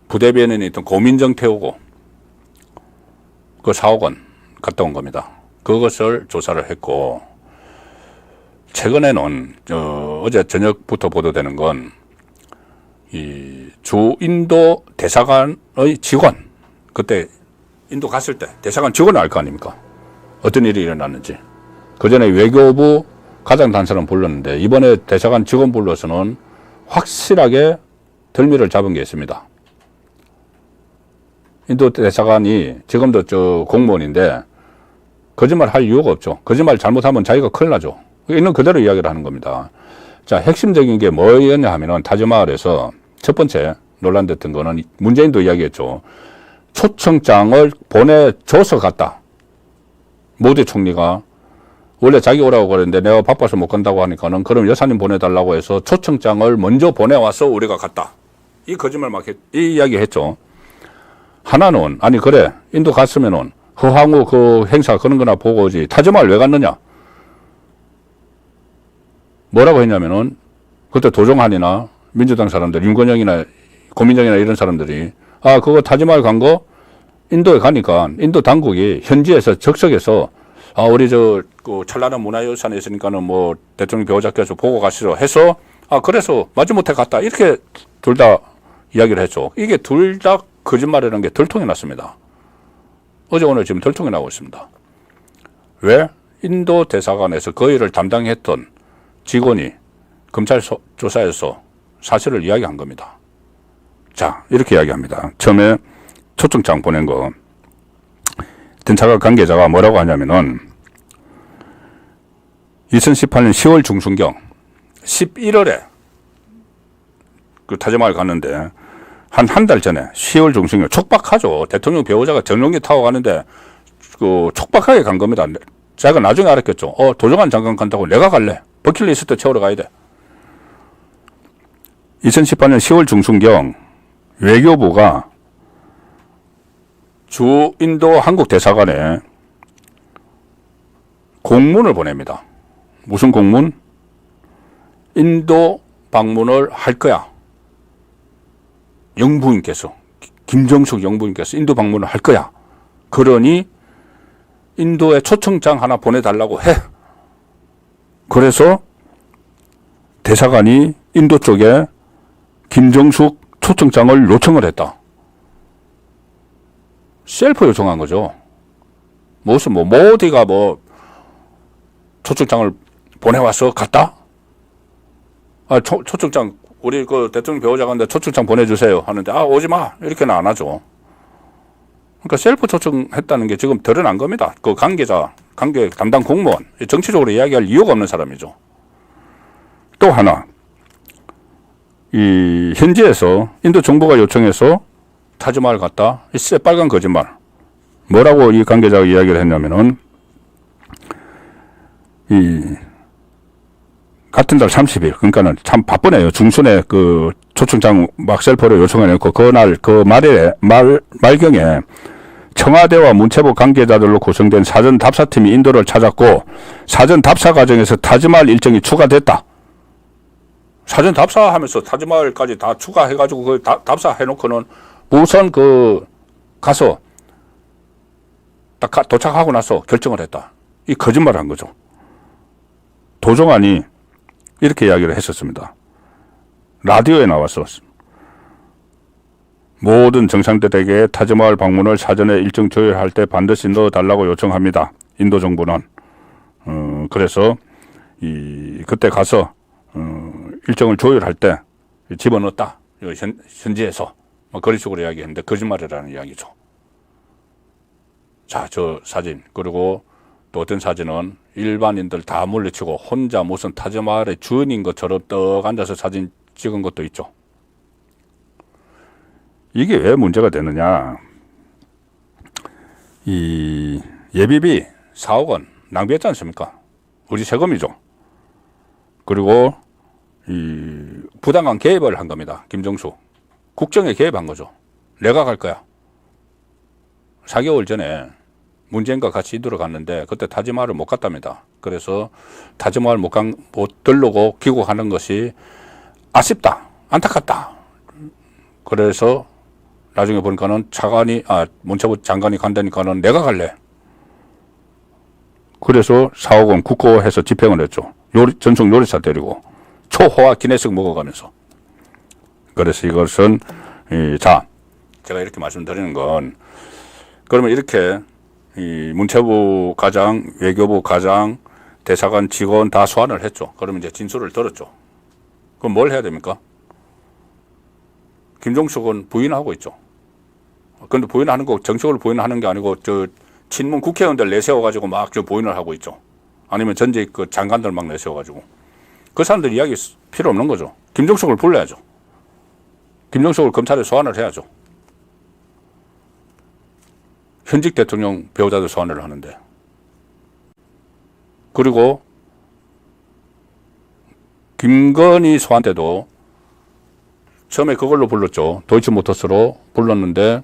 부대변인에 있던 고민정 태우고 그 4억 원 갔다 온 겁니다. 그것을 조사를 했고 최근에는 어제 저녁부터 보도되는 건 이 주 인도 대사관의 직원, 그때 인도 갔을 때 대사관 직원을 알 거 아닙니까? 어떤 일이 일어났는지. 그 전에 외교부 가장 단사람 불렀는데 이번에 대사관 직원 불러서는 확실하게 덜미를 잡은 게 있습니다. 인도 대사관이 지금도 공무원인데 거짓말 할 이유가 없죠. 거짓말 잘못하면 자기가 큰일 나죠. 있는 그대로 이야기를 하는 겁니다. 자, 핵심적인 게 뭐였냐 하면은 타지마할에서 첫 번째 논란됐던 거는 문재인도 이야기했죠. 초청장을 보내줘서 갔다. 모디 총리가 원래 자기 오라고 그랬는데 내가 바빠서 못 간다고 하니까는 그럼 여사님 보내달라고 해서 초청장을 먼저 보내와서 우리가 갔다. 이 거짓말 막 이 이야기 했죠. 하나는 아니 그래 인도 갔으면은 허황우 그 행사 그런 거나 보고 오지 타지마할 왜 갔느냐. 뭐라고 했냐면은 그때 도종환이나 민주당 사람들 윤건영이나 고민정이나 이런 사람들이 그거 타지마할 간 거 인도에 가니까 인도 당국이 현지에서 적석에서 우리 그 찬란한 문화유산에 있으니까는 뭐 대통령 배우자께서 보고 가시죠 해서 그래서 마지못해 갔다 이렇게 둘 다 이야기를 했죠. 이게 둘 다 거짓말이라는 게 들통이 났습니다. 어제 오늘 지금 들통이 나고 있습니다. 왜? 인도 대사관에서 그 일을 담당했던 직원이 검찰 조사에서 사실을 이야기한 겁니다. 자, 이렇게 이야기합니다. 처음에 초청장 보낸 거 대사관 관계자가 뭐라고 하냐면은 2018년 10월 중순경 11월에 그 타지마을 갔는데 한 달 전에 10월 중순경 촉박하죠. 대통령 배우자가 전용기 타고 가는데 그 촉박하게 간 겁니다. 자기가 나중에 알았겠죠. 도정환 장관 간다고 내가 갈래. 버킷리스트 채우러 가야 돼. 2018년 10월 중순경 외교부가 주 인도 한국 대사관에 공문을 보냅니다. 무슨 공문? 인도 방문을 할 거야. 영부인께서, 김정숙 영부인께서 인도 방문을 할 거야. 그러니 인도에 초청장 하나 보내달라고 해. 그래서 대사관이 인도 쪽에 김정숙 초청장을 요청을 했다. 셀프 요청한 거죠. 무슨 모디가 초청장을 보내와서 갔다? 초청장 우리 그 대통령 배우자가인데 초청장 보내주세요 하는데 오지 마 이렇게는 안 하죠. 그러니까 셀프 초청했다는 게 지금 드러난 겁니다. 그 관계 담당 공무원 정치적으로 이야기할 이유가 없는 사람이죠. 또 하나 이 현지에서 인도 정부가 요청해서 타지마을 갔다. 이 새빨간 거짓말. 뭐라고 이 관계자가 이야기를 했냐면은 이 같은 달 30일 그러니까는 참 바쁘네요. 중순에 그 초청장 막 셀프로 요청해놓고 그날 그 말경에 청와대와 문체부 관계자들로 구성된 사전 답사팀이 인도를 찾았고 사전 답사 과정에서 타지마을 일정이 추가됐다. 사전 답사하면서 타지마을까지 다 추가해가지고 그 답사해놓고는 우선 가서 딱 도착하고 나서 결정을 했다. 이 거짓말을 한 거죠. 도정환이 이렇게 이야기를 했었습니다. 라디오에 나와서 모든 정상들에게 타지마을 방문을 사전에 일정 조율할 때 반드시 넣어달라고 요청합니다. 인도 정부는. 그래서 그때 가서 일정을 조율할 때 집어넣었다. 현지에서. 그런 식으로 이야기했는데 거짓말이라는 이야기죠. 자, 저 사진. 그리고 또 어떤 사진은 일반인들 다 물리치고 혼자 무슨 타지마을의 주인인 것처럼 떡 앉아서 사진 찍은 것도 있죠. 이게 왜 문제가 되느냐. 이 예비비 4억 원 낭비했지 않습니까? 우리 세금이죠. 그리고 이 부당한 개입을 한 겁니다. 김정숙. 국정에 개입한 거죠. 내가 갈 거야. 4개월 전에 문재인과 같이 인도를 갔는데 그때 타지마을을 못 갔답니다. 그래서 타지마을 못 들르고 귀국하는 것이 아쉽다. 안타깝다. 그래서 나중에 보니까는 문체부 장관이 간다니까는 내가 갈래. 그래서 4억 원 국고해서 집행을 했죠. 전속 요리사 데리고 초호화 기내식 먹어가면서. 그래서 이것은 제가 이렇게 말씀드리는 건 그러면 이렇게 이 문체부 과장, 외교부 과장, 대사관 직원 다 소환을 했죠. 그러면 이제 진술을 들었죠. 그럼 뭘 해야 됩니까? 김종숙은 부인하고 있죠. 그런데 부인하는 거 정식으로 부인하는 게 아니고 친문 국회의원들 내세워가지고 막 부인을 하고 있죠. 아니면 전직 그 장관들 막 내세워가지고 그 사람들 이야기 필요 없는 거죠. 김종숙을 불러야죠. 김종숙을 검찰에 소환을 해야죠. 현직 대통령 배우자들 소환을 하는데. 그리고 김건희 소환 때도 처음에 그걸로 불렀죠. 도이치모터스로 불렀는데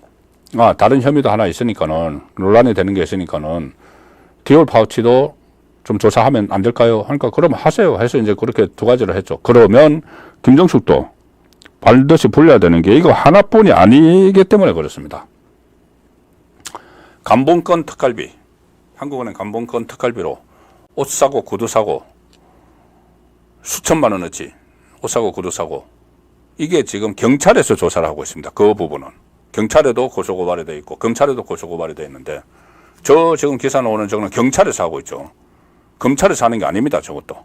다른 혐의도 하나 있으니까는 논란이 되는 게 있으니까는 디올 파우치도 좀 조사하면 안 될까요? 하니까 그럼 하세요 해서 이제 그렇게 두 가지를 했죠. 그러면 김정숙도 반드시 불려야 되는 게 이거 하나뿐이 아니기 때문에 그렇습니다. 감봉권 특갈비 한국은행 감봉권 특활비로 옷 사고 구두 사고 수천만 원어치 옷 사고 구두 사고, 이게 지금 경찰에서 조사를 하고 있습니다. 그 부분은 경찰에도 고소고발이 돼 있고 검찰에도 고소고발이 돼 있는데, 저 지금 기사 나오는 저거는 경찰에서 하고 있죠. 검찰에서 하는 게 아닙니다. 저것도.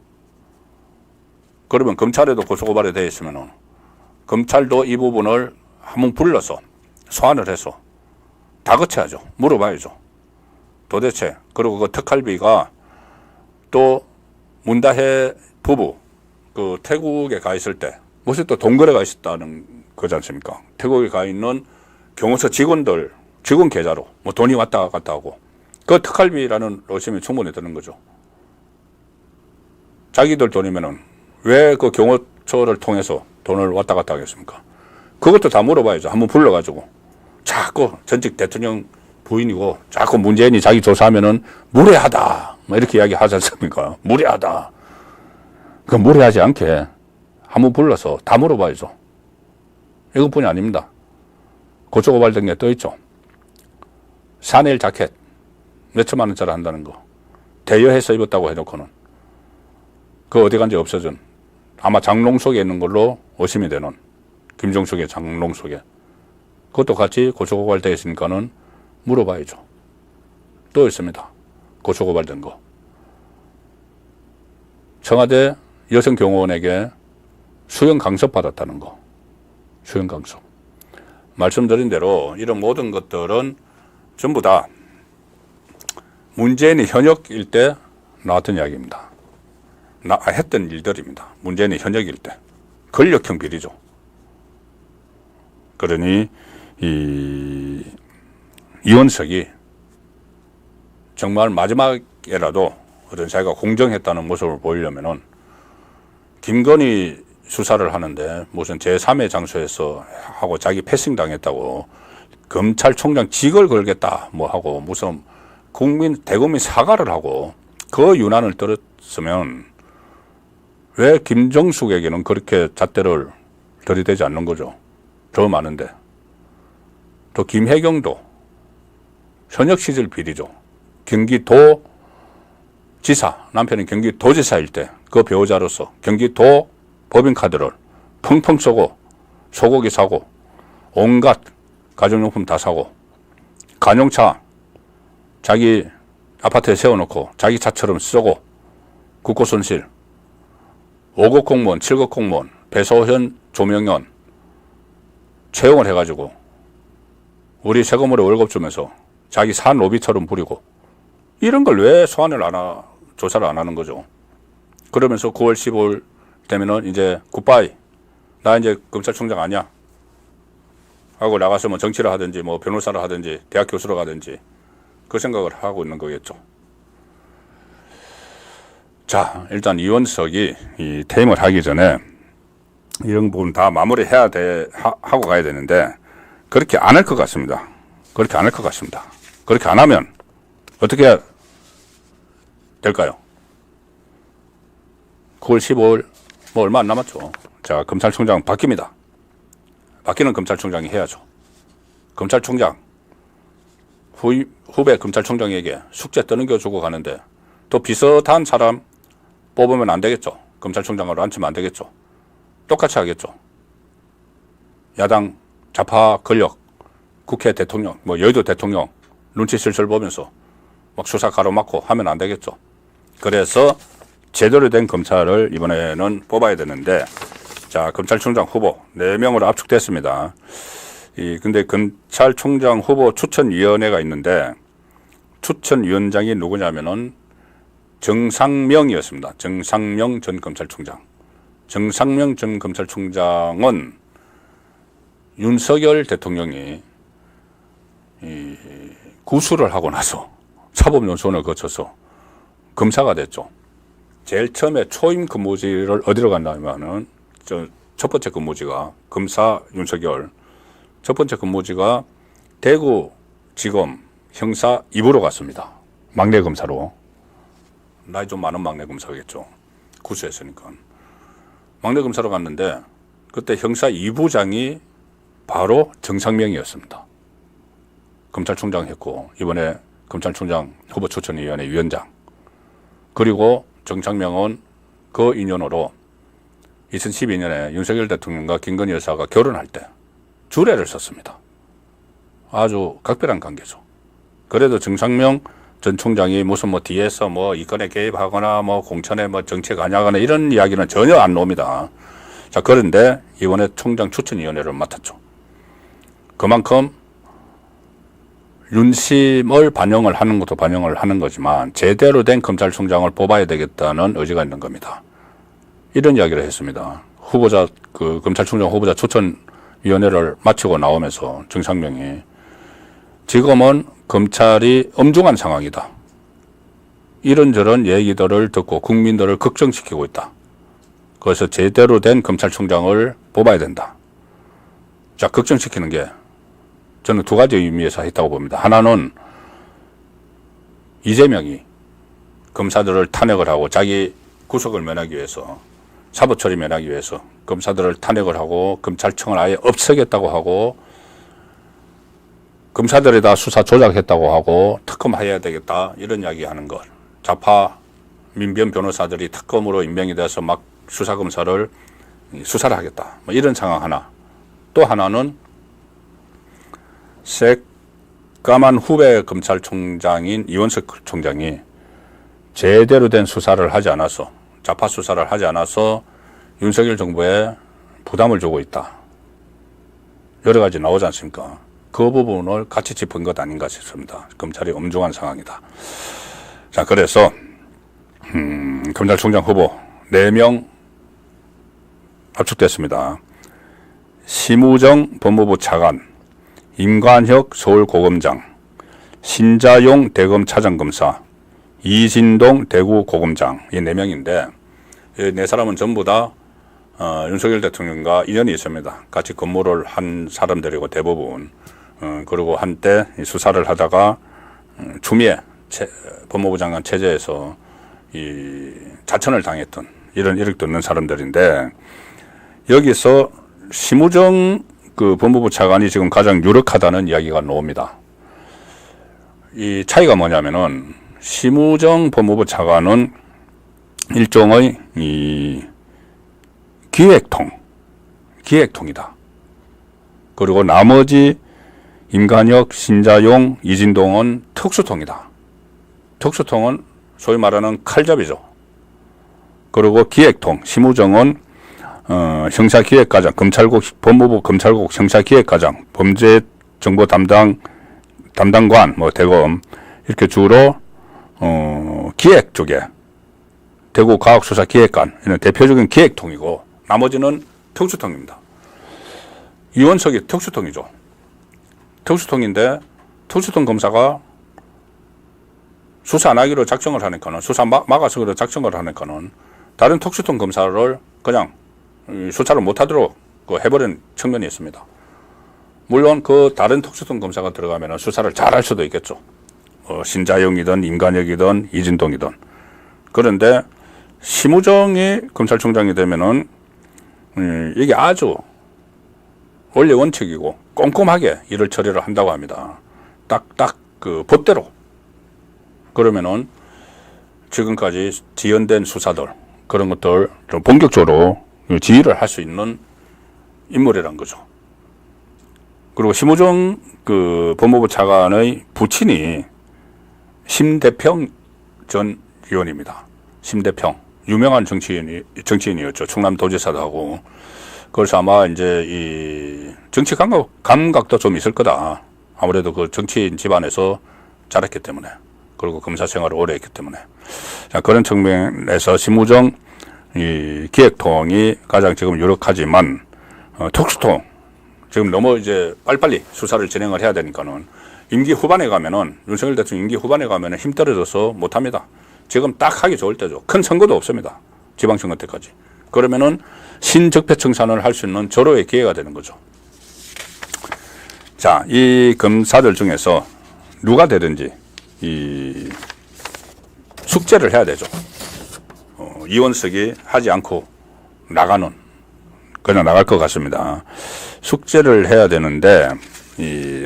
그러면 검찰에도 고소고발이 돼 있으면은 검찰도 이 부분을 한번 불러서 소환을 해서 다그쳐야죠. 물어봐야죠. 도대체. 그리고 그 특활비가 또 문다혜 부부 그 태국에 가 있을 때 무슨 또 동거래가 있었다는 거지 않습니까? 태국에 가 있는 경호처 직원들, 직원 계좌로 뭐 돈이 왔다 갔다 하고, 그 특활비라는 의심이 충분히 드는 거죠. 자기들 돈이면은 왜 그 경호처를 통해서 돈을 왔다 갔다 하겠습니까? 그것도 다 물어봐야죠. 한번 불러가지고. 자꾸 전직 대통령 부인이고 자꾸 문재인이 자기 조사하면은 무례하다, 뭐 이렇게 이야기 하지 않습니까? 무례하다. 그 무례하지 않게 한번 불러서 다 물어봐야죠. 이것뿐이 아닙니다. 고소고발된 게 또 있죠. 샤넬 자켓 몇천만 원짜리 한다는 거 대여해서 입었다고 해놓고는 그 어디 간지 없어진, 아마 장롱 속에 있는 걸로 의심이 되는 김종숙의 장롱 속에, 그것도 같이 고소고발되어 있으니까는 물어봐야죠. 또 있습니다. 고소고발된 거. 청와대 여성 경호원에게 수영 강습 받았다는 거. 수영 강습. 말씀드린 대로 이런 모든 것들은 전부 다 문재인이 현역일 때 나왔던 이야기입니다. 했던 일들입니다. 문재인이 현역일 때. 권력형 비리죠. 그러니 이원석이 정말 마지막에라도 어떤 자기가 공정했다는 모습을 보이려면은, 김건희 수사를 하는데 무슨 제3의 장소에서 하고 자기 패싱 당했다고 검찰총장 직을 걸겠다 뭐 하고 무슨 대국민 사과를 하고 그 유난을 떨었으면 왜 김정숙에게는 그렇게 잣대를 들이대지 않는 거죠. 더 많은데. 또 김혜경도 현역 시절 비리죠. 경기도 지사, 남편은 경기도지사일 때 그 배우자로서 경기도 법인카드를 펑펑 쏘고 소고기 사고 온갖 가정용품 다 사고 관용차 자기 아파트에 세워놓고 자기 차처럼 쓰고 국고손실 5급 공무원, 7급 공무원, 배소현, 조명현 채용을 해가지고 우리 세금으로 월급 주면서 자기 산 로비처럼 부리고, 이런 걸 왜 소환을 조사를 안 하는 거죠. 그러면서 9월 15일 되면은 이제 굿바이, 나 이제 검찰총장 아니야 하고 나가서 뭐 정치를 하든지 뭐 변호사를 하든지 대학 교수로 가든지 그 생각을 하고 있는 거겠죠. 자, 일단 이원석이 이 퇴임을 하기 전에 이런 부분 다 마무리해야 하고 가야 되는데, 그렇게 안 할 것 같습니다. 그렇게 안 할 것 같습니다. 그렇게 안 하면 어떻게 될까요? 9월 15일 뭐 얼마 안 남았죠. 자, 검찰총장 바뀝니다. 바뀌는 검찰총장이 해야죠. 검찰총장 후배 검찰총장에게 숙제 떠넘겨주고 가는데 또 비슷한 사람 뽑으면 안 되겠죠. 검찰총장으로 앉히면 안 되겠죠. 똑같이 하겠죠. 야당 좌파 권력, 국회 대통령, 뭐 여의도 대통령 눈치 슬슬 보면서 막 수사 가로막고 하면 안 되겠죠. 그래서 제대로 된 검찰을 이번에는 뽑아야 되는데, 자, 검찰총장 후보 4명으로 압축됐습니다. 근데 검찰총장 후보 추천위원회가 있는데, 추천위원장이 누구냐면은 정상명이었습니다. 정상명 전 검찰총장. 정상명 전 검찰총장은 윤석열 대통령이 구술을 하고 나서 사법연수원을 거쳐서 검사가 됐죠. 제일 처음에 초임 근무지를 어디로 간다면은 첫 번째 근무지가 검사 윤석열, 첫 번째 근무지가 대구지검 형사 2부로 갔습니다. 막내 검사로. 나이 좀 많은 막내 검사겠죠. 구수했으니까. 막내 검사로 갔는데 그때 형사 2부장이 바로 정상명이었습니다. 검찰총장 했고 이번에 검찰총장 후보 추천위원회 위원장, 그리고 정창명은 그 인연으로 2012년에 윤석열 대통령과 김건희 여사가 결혼할 때 주례를 썼습니다. 아주 각별한 관계죠. 그래도 정창명 전 총장이 무슨 뭐 뒤에서 뭐 이건에 개입하거나 뭐 공천에 뭐 정치에 관여하거나 이런 이야기는 전혀 안 나옵니다. 자, 그런데 이번에 총장 추천위원회를 맡았죠. 그만큼 윤심을 반영을 하는 것도 반영을 하는 거지만 제대로 된 검찰총장을 뽑아야 되겠다는 의지가 있는 겁니다. 이런 이야기를 했습니다. 후보자, 그 검찰총장 후보자 추천위원회를 마치고 나오면서 정창명이 지금은 검찰이 엄중한 상황이다. 이런저런 얘기들을 듣고 국민들을 걱정시키고 있다. 그래서 제대로 된 검찰총장을 뽑아야 된다. 자, 걱정시키는 게 저는 두 가지 의미에서 했다고 봅니다. 하나는 이재명이 검사들을 탄핵을 하고 자기 구속을 면하기 위해서, 사법 처리 면하기 위해서 검사들을 탄핵을 하고 검찰청을 아예 없애겠다고 하고 검사들이 다 수사 조작했다고 하고 특검해야 되겠다 이런 이야기하는 것. 좌파 민변 변호사들이 특검으로 임명이 돼서 막 수사검사를 수사를 하겠다. 뭐 이런 상황 하나. 또 하나는 새까만 후배 검찰총장인 이원석 총장이 제대로 된 수사를 하지 않아서, 좌파 수사를 하지 않아서 윤석열 정부에 부담을 주고 있다. 여러 가지 나오지 않습니까? 그 부분을 같이 짚은 것 아닌가 싶습니다. 검찰이 엄중한 상황이다. 자, 그래서 검찰총장 후보 4명 압축됐습니다. 심우정 법무부 차관, 임관혁 서울고검장, 신자용 대검 차장검사, 이진동 대구고검장, 이 4명인데 이 4사람은 전부 다 윤석열 대통령과 인연이 있습니다. 같이 근무를 한 사람들이고 대부분. 그리고 한때 수사를 하다가 추미애 법무부 장관 체제에서 이 자천을 당했던 이런 이력도 있는 사람들인데, 여기서 심우정 그 법무부 차관이 지금 가장 유력하다는 이야기가 나옵니다. 이 차이가 뭐냐면은 심우정 법무부 차관은 일종의 이 기획통이다. 그리고 나머지 임관혁, 신자용, 이진동은 특수통이다. 특수통은 소위 말하는 칼잡이죠. 그리고 기획통, 심우정은 형사기획과장, 법무부 검찰국 형사기획과장, 범죄정보 담당관, 뭐 대검 이렇게 주로 기획 쪽에 대구 과학수사기획관 이런 대표적인 기획통이고, 나머지는 특수통입니다. 이원석이 특수통이죠. 특수통인데 특수통 검사가 수사 안 하기로 작정을 하니까는, 수사 막아서 그래 작정을 하니까는 다른 특수통 검사를 그냥 수사를 못하도록 해버린 측면이 있습니다. 물론 그 다른 특수통 검사가 들어가면 수사를 잘할 수도 있겠죠. 신자영이든 임관혁이든 이진동이든. 그런데 심우정이 검찰총장이 되면은 이게 아주 원래 원칙이고 꼼꼼하게 일을 처리를 한다고 합니다. 딱딱 그 법대로. 그러면은 지금까지 지연된 수사들, 그런 것들 좀 본격적으로 지휘를 할 수 있는 인물이란 거죠. 그리고 심우정 그 법무부 차관의 부친이 심대평 전 의원입니다. 심대평. 유명한 정치인이었죠. 충남도지사도 하고. 그래서 아마 이제 이 정치 감각도 좀 있을 거다. 아무래도 그 정치인 집안에서 자랐기 때문에. 그리고 검사 생활을 오래 했기 때문에. 자, 그런 측면에서 심우정 이 기획통이 가장 지금 유력하지만, 특수통. 지금 너무 이제 빨리빨리 수사를 진행을 해야 되니까는 임기 후반에 가면은, 윤석열 대통령 임기 후반에 가면은 힘 떨어져서 못 합니다. 지금 딱 하기 좋을 때죠. 큰 선거도 없습니다. 지방선거 때까지. 그러면은 신적폐청산을 할 수 있는 절호의 기회가 되는 거죠. 자, 이 검사들 중에서 누가 되든지 이 숙제를 해야 되죠. 이원석이 하지 않고 그냥 나갈 것 같습니다. 숙제를 해야 되는데,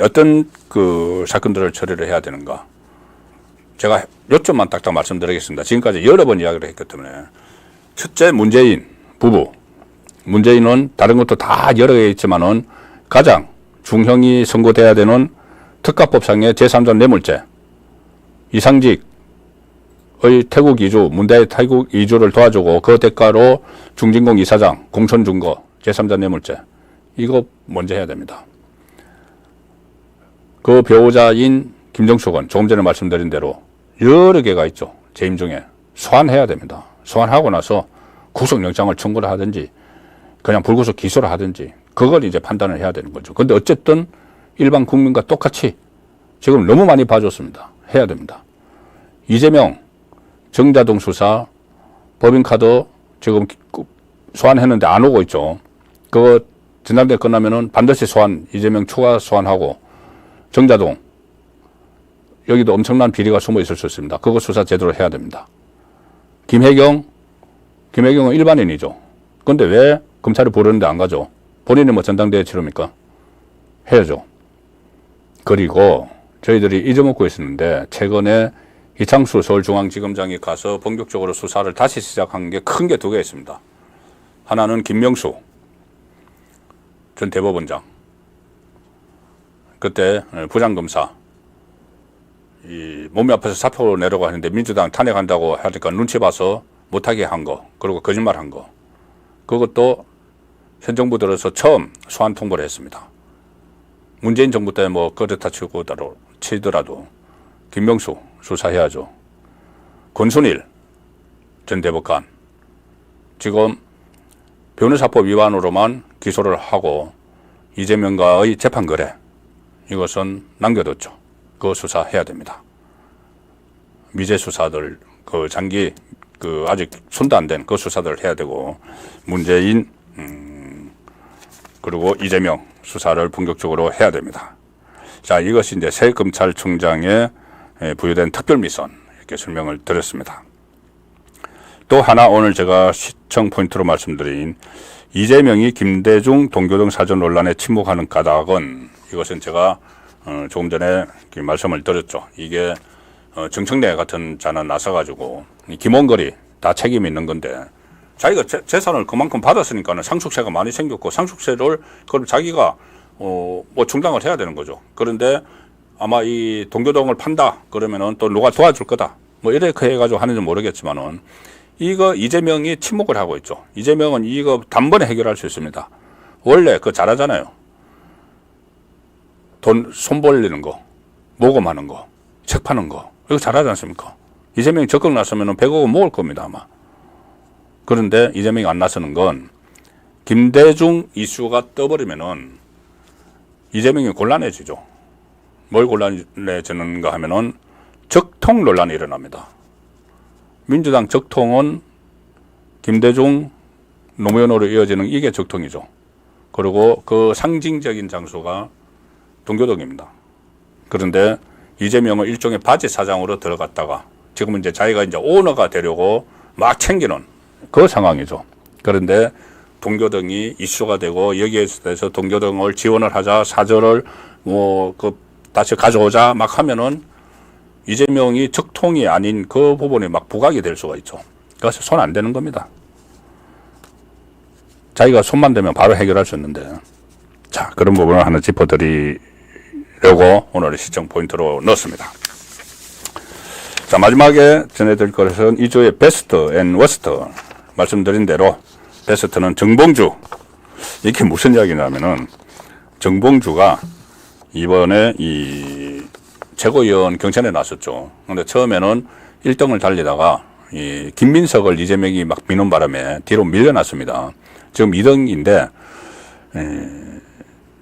어떤 그 사건들을 처리를 해야 되는가. 제가 요점만 딱딱 말씀드리겠습니다. 지금까지 여러 번 이야기를 했기 때문에. 첫째, 문재인 부부. 문재인은 다른 것도 다 여러 개 있지만은 가장 중형이 선고돼야 되는 특가법상의 제3자 뇌물죄. 이상직의 태국 이주, 문대의 태국 이주를 도와주고 그 대가로 중진공 이사장, 공천중거, 제3자 뇌물죄. 이거 먼저 해야 됩니다. 그 배우자인 김정숙은 조금 전에 말씀드린 대로 여러 개가 있죠. 재임 중에. 소환해야 됩니다. 소환하고 나서 구속영장을 청구를 하든지 그냥 불구속 기소를 하든지 그걸 이제 판단을 해야 되는 거죠. 근데 어쨌든 일반 국민과 똑같이 지금 너무 많이 봐줬습니다. 해야 됩니다. 이재명, 정자동 수사, 법인카드 지금 소환했는데 안 오고 있죠. 그거 지난달 끝나면은 반드시 소환, 이재명 추가 소환하고 정자동 여기도 엄청난 비리가 숨어 있을 수 있습니다. 그거 수사 제대로 해야 됩니다. 김혜경은 일반인이죠. 그런데 왜 검찰이 부르는데 안 가죠? 본인이 뭐 전당대회 치릅니까? 해야죠. 그리고 저희들이 잊어먹고 있었는데 최근에 이창수 서울중앙지검장이 가서 본격적으로 수사를 다시 시작한 게 큰 게 두 개 있습니다. 하나는 김명수 전 대법원장. 그때 부장검사 이 몸이 아파서 사표 내려고 하는데 민주당 탄핵한다고 하니까 눈치 봐서 못하게 한 거, 그리고 거짓말 한 거. 그것도 현 정부 들어서 처음 소환 통보를 했습니다. 문재인 정부 때 뭐 그렇다 치더라도 김명수 수사해야죠. 권순일 전 대법관 지금 변호사법 위반으로만 기소를 하고 이재명과의 재판 거래 이것은 남겨뒀죠. 그거 수사해야 됩니다. 미제 수사들 그 장기 그 아직 손도 안 된 그 수사들 해야 되고 문재인 그리고 이재명 수사를 본격적으로 해야 됩니다. 자, 이것이 이제 새 검찰총장에 부여된 특별미션 이렇게 설명을 드렸습니다. 또 하나 오늘 제가 시청 포인트로 말씀드린 이재명이 김대중 동교동 사전 논란에 침묵하는 까닭은 이것은 제가 조금 전에 말씀을 드렸죠. 이게 정청래 같은 자는 나서가지고 김원걸이 다 책임이 있는 건데 자기가 재산을 그만큼 받았으니까는 상속세가 많이 생겼고 상속세를 그럼 자기가 뭐 충당을 해야 되는 거죠. 그런데 아마 이 동교동을 판다 그러면은 또 누가 도와줄 거다 뭐 이렇게 해가지고 하는지 모르겠지만은 이거 이재명이 침묵을 하고 있죠. 이재명은 이거 단번에 해결할 수 있습니다. 원래 그거 잘하잖아요. 돈 손 벌리는 거, 모금하는 거, 책 파는 거 이거 잘하지 않습니까? 이재명이 적극 나서면 100억 원 모을 겁니다 아마. 그런데 이재명이 안 나서는 건 김대중 이슈가 떠버리면은 이재명이 곤란해지죠. 뭘 곤란해지는가 하면은 적통 논란이 일어납니다. 민주당 적통은 김대중 노무현으로 이어지는 이게 적통이죠. 그리고 그 상징적인 장소가 동교동입니다. 그런데 이재명은 일종의 바지 사장으로 들어갔다가 지금은 이제 자기가 이제 오너가 되려고 막 챙기는 그 상황이죠. 그런데 동교동이 이슈가 되고 여기에 대해서 동교동을 지원을 하자 사절을 다시 가져오자 막 하면은 이재명이 적통이 아닌 그 부분이 막 부각이 될 수가 있죠. 그래서 손 안 대는 겁니다. 자기가 손만 대면 바로 해결할 수 있는데. 자, 그런 부분을 하나 짚어드리려고 오늘 시청 포인트로 넣었습니다. 자, 마지막에 전해드릴 것은 2주의 베스트 앤 워스트 말씀드린 대로 베스트는 정봉주. 이게 무슨 이야기냐면은 정봉주가 이번에 이 최고위원 경선에 나섰죠. 근데 처음에는 1등을 달리다가 이 김민석을 이재명이 막 미는 바람에 뒤로 밀려났습니다. 지금 2등인데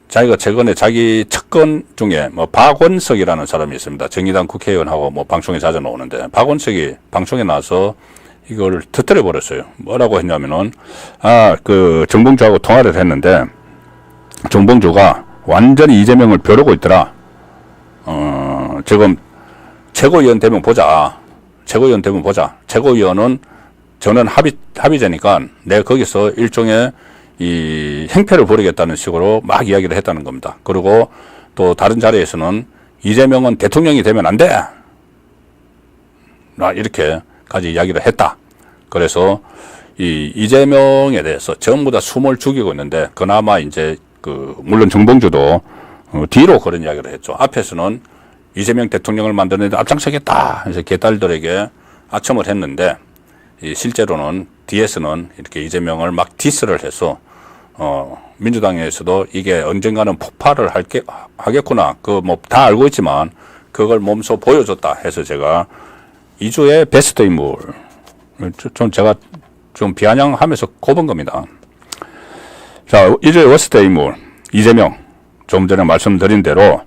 자기가 최근에 자기 측근 중에 뭐 박원석이라는 사람이 있습니다. 정의당 국회의원하고 뭐 방송에 자주 나오는데 박원석이 방송에 나와서 이걸 터뜨려 버렸어요. 뭐라고 했냐면은 그 정봉주하고 통화를 했는데 정봉주가 완전히 이재명을 벼르고 있더라. 지금 최고위원 되면 보자. 최고위원 되면 보자. 최고위원은 저는 합의제니까 내가 거기서 일종의 이 행패를 벌이겠다는 식으로 막 이야기를 했다는 겁니다. 그리고 또 다른 자리에서는 이재명은 대통령이 되면 안 돼. 이렇게까지 이야기를 했다. 그래서 이 이재명에 대해서 전부 다 숨을 죽이고 있는데 그나마 이제 물론 정봉주도 뒤로 그런 이야기를 했죠. 앞에서는 이재명 대통령을 만드는데 앞장서겠다 해서 개딸들에게 아첨을 했는데 실제로는 뒤에서는 이렇게 이재명을 막 디스를 해서 민주당에서도 이게 언젠가는 폭발을 하겠구나. 뭐 다 알고 있지만 그걸 몸소 보여줬다 해서 제가 2주의 베스트 인물 제가 좀 비아냥하면서 꼽은 겁니다. 자, 2주의 워스트 인물 이재명. 좀 전에 말씀드린 대로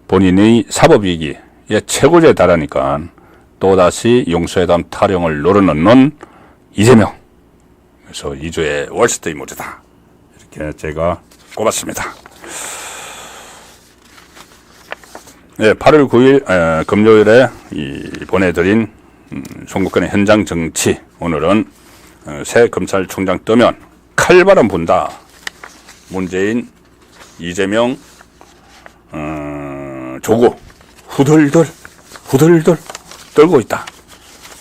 본인이 사법위기의 최고조에 달하니까 또다시 용서회담 타령을 노려놓는 이재명. 그래서 2주의 월스트 인물이다. 이렇게 제가 꼽았습니다. 네, 8월 9일 금요일에 보내드린 송국근의 현장 정치. 오늘은 새 검찰총장 뜨면 칼바람 분다. 문재인, 이재명, 조국 후들들 떨고 있다.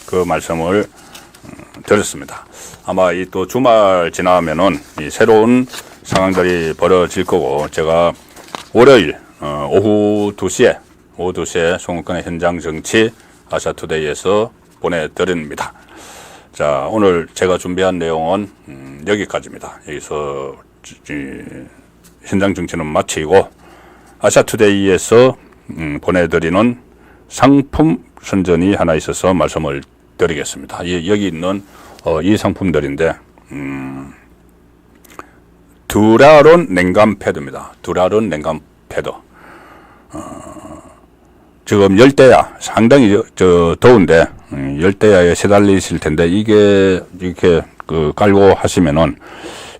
그 말씀을 드렸습니다. 아마 이 또 주말 지나면은 이 새로운 상황들이 벌어질 거고 제가 월요일 오후 2시에 송국근의 현장 정치 아시아투데이에서 보내드립니다. 자, 오늘 제가 준비한 내용은 여기까지입니다. 여기서 현장 정치는 마치고 아시아투데이에서 보내드리는 상품 선전이 하나 있어서 말씀을 드리겠습니다. 여기 있는 이 상품들인데 듀라론 냉감 패드입니다. 듀라론 냉감 패드. 지금 열대야 상당히 더운데 열대야에 시달리실 텐데 이게 이렇게 깔고 하시면은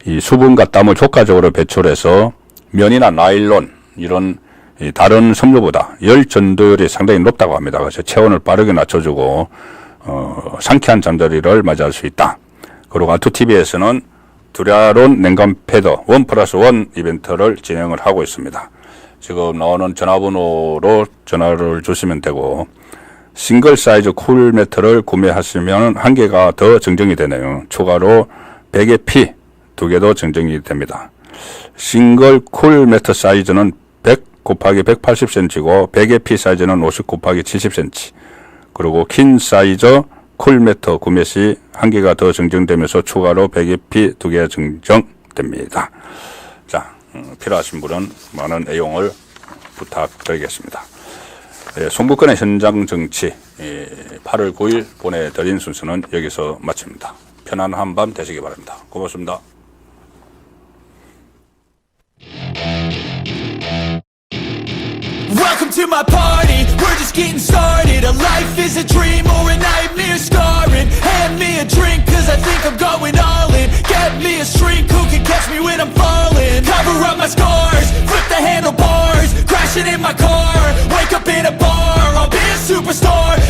이 수분과 땀을 효과적으로 배출해서 면이나 나일론 이런 다른 섬유보다 열 전도율이 상당히 높다고 합니다. 그래서 체온을 빠르게 낮춰주고 상쾌한 잠자리를 맞이할 수 있다. 그리고 아투TV에서는 듀라론 냉감 패드 1+1 이벤트를 진행을 하고 있습니다. 지금 나오는 전화번호로 전화를 주시면 되고 싱글 사이즈 쿨 매트를 구매하시면 한 개가 더 증정이 되네요. 추가로 베개 피 2개도 증정이 됩니다. 싱글 쿨 매트 사이즈는 100 곱하기 180cm고 베개 피 사이즈는 50 곱하기 70cm. 그리고 퀸 사이즈 쿨 매트 구매 시 한 개가 더 증정되면서 추가로 베개 피 2개 증정됩니다. 자, 필요하신 분은 많은 애용을 부탁드리겠습니다. 송국근의 현장 정치 8월 9일 보내드린 순서는 여기서 마칩니다. 편안한 한밤 되시기 바랍니다. 고맙습니다. Welcome to my party, we're just getting started. A life is a dream or a nightmare scarring. Hand me a drink cause I think I'm going all in. Get me a shrink who can catch me when I'm falling. Cover up my scars, flip the handlebars. Crashing in my car, wake up in a bar. I'll be a superstar,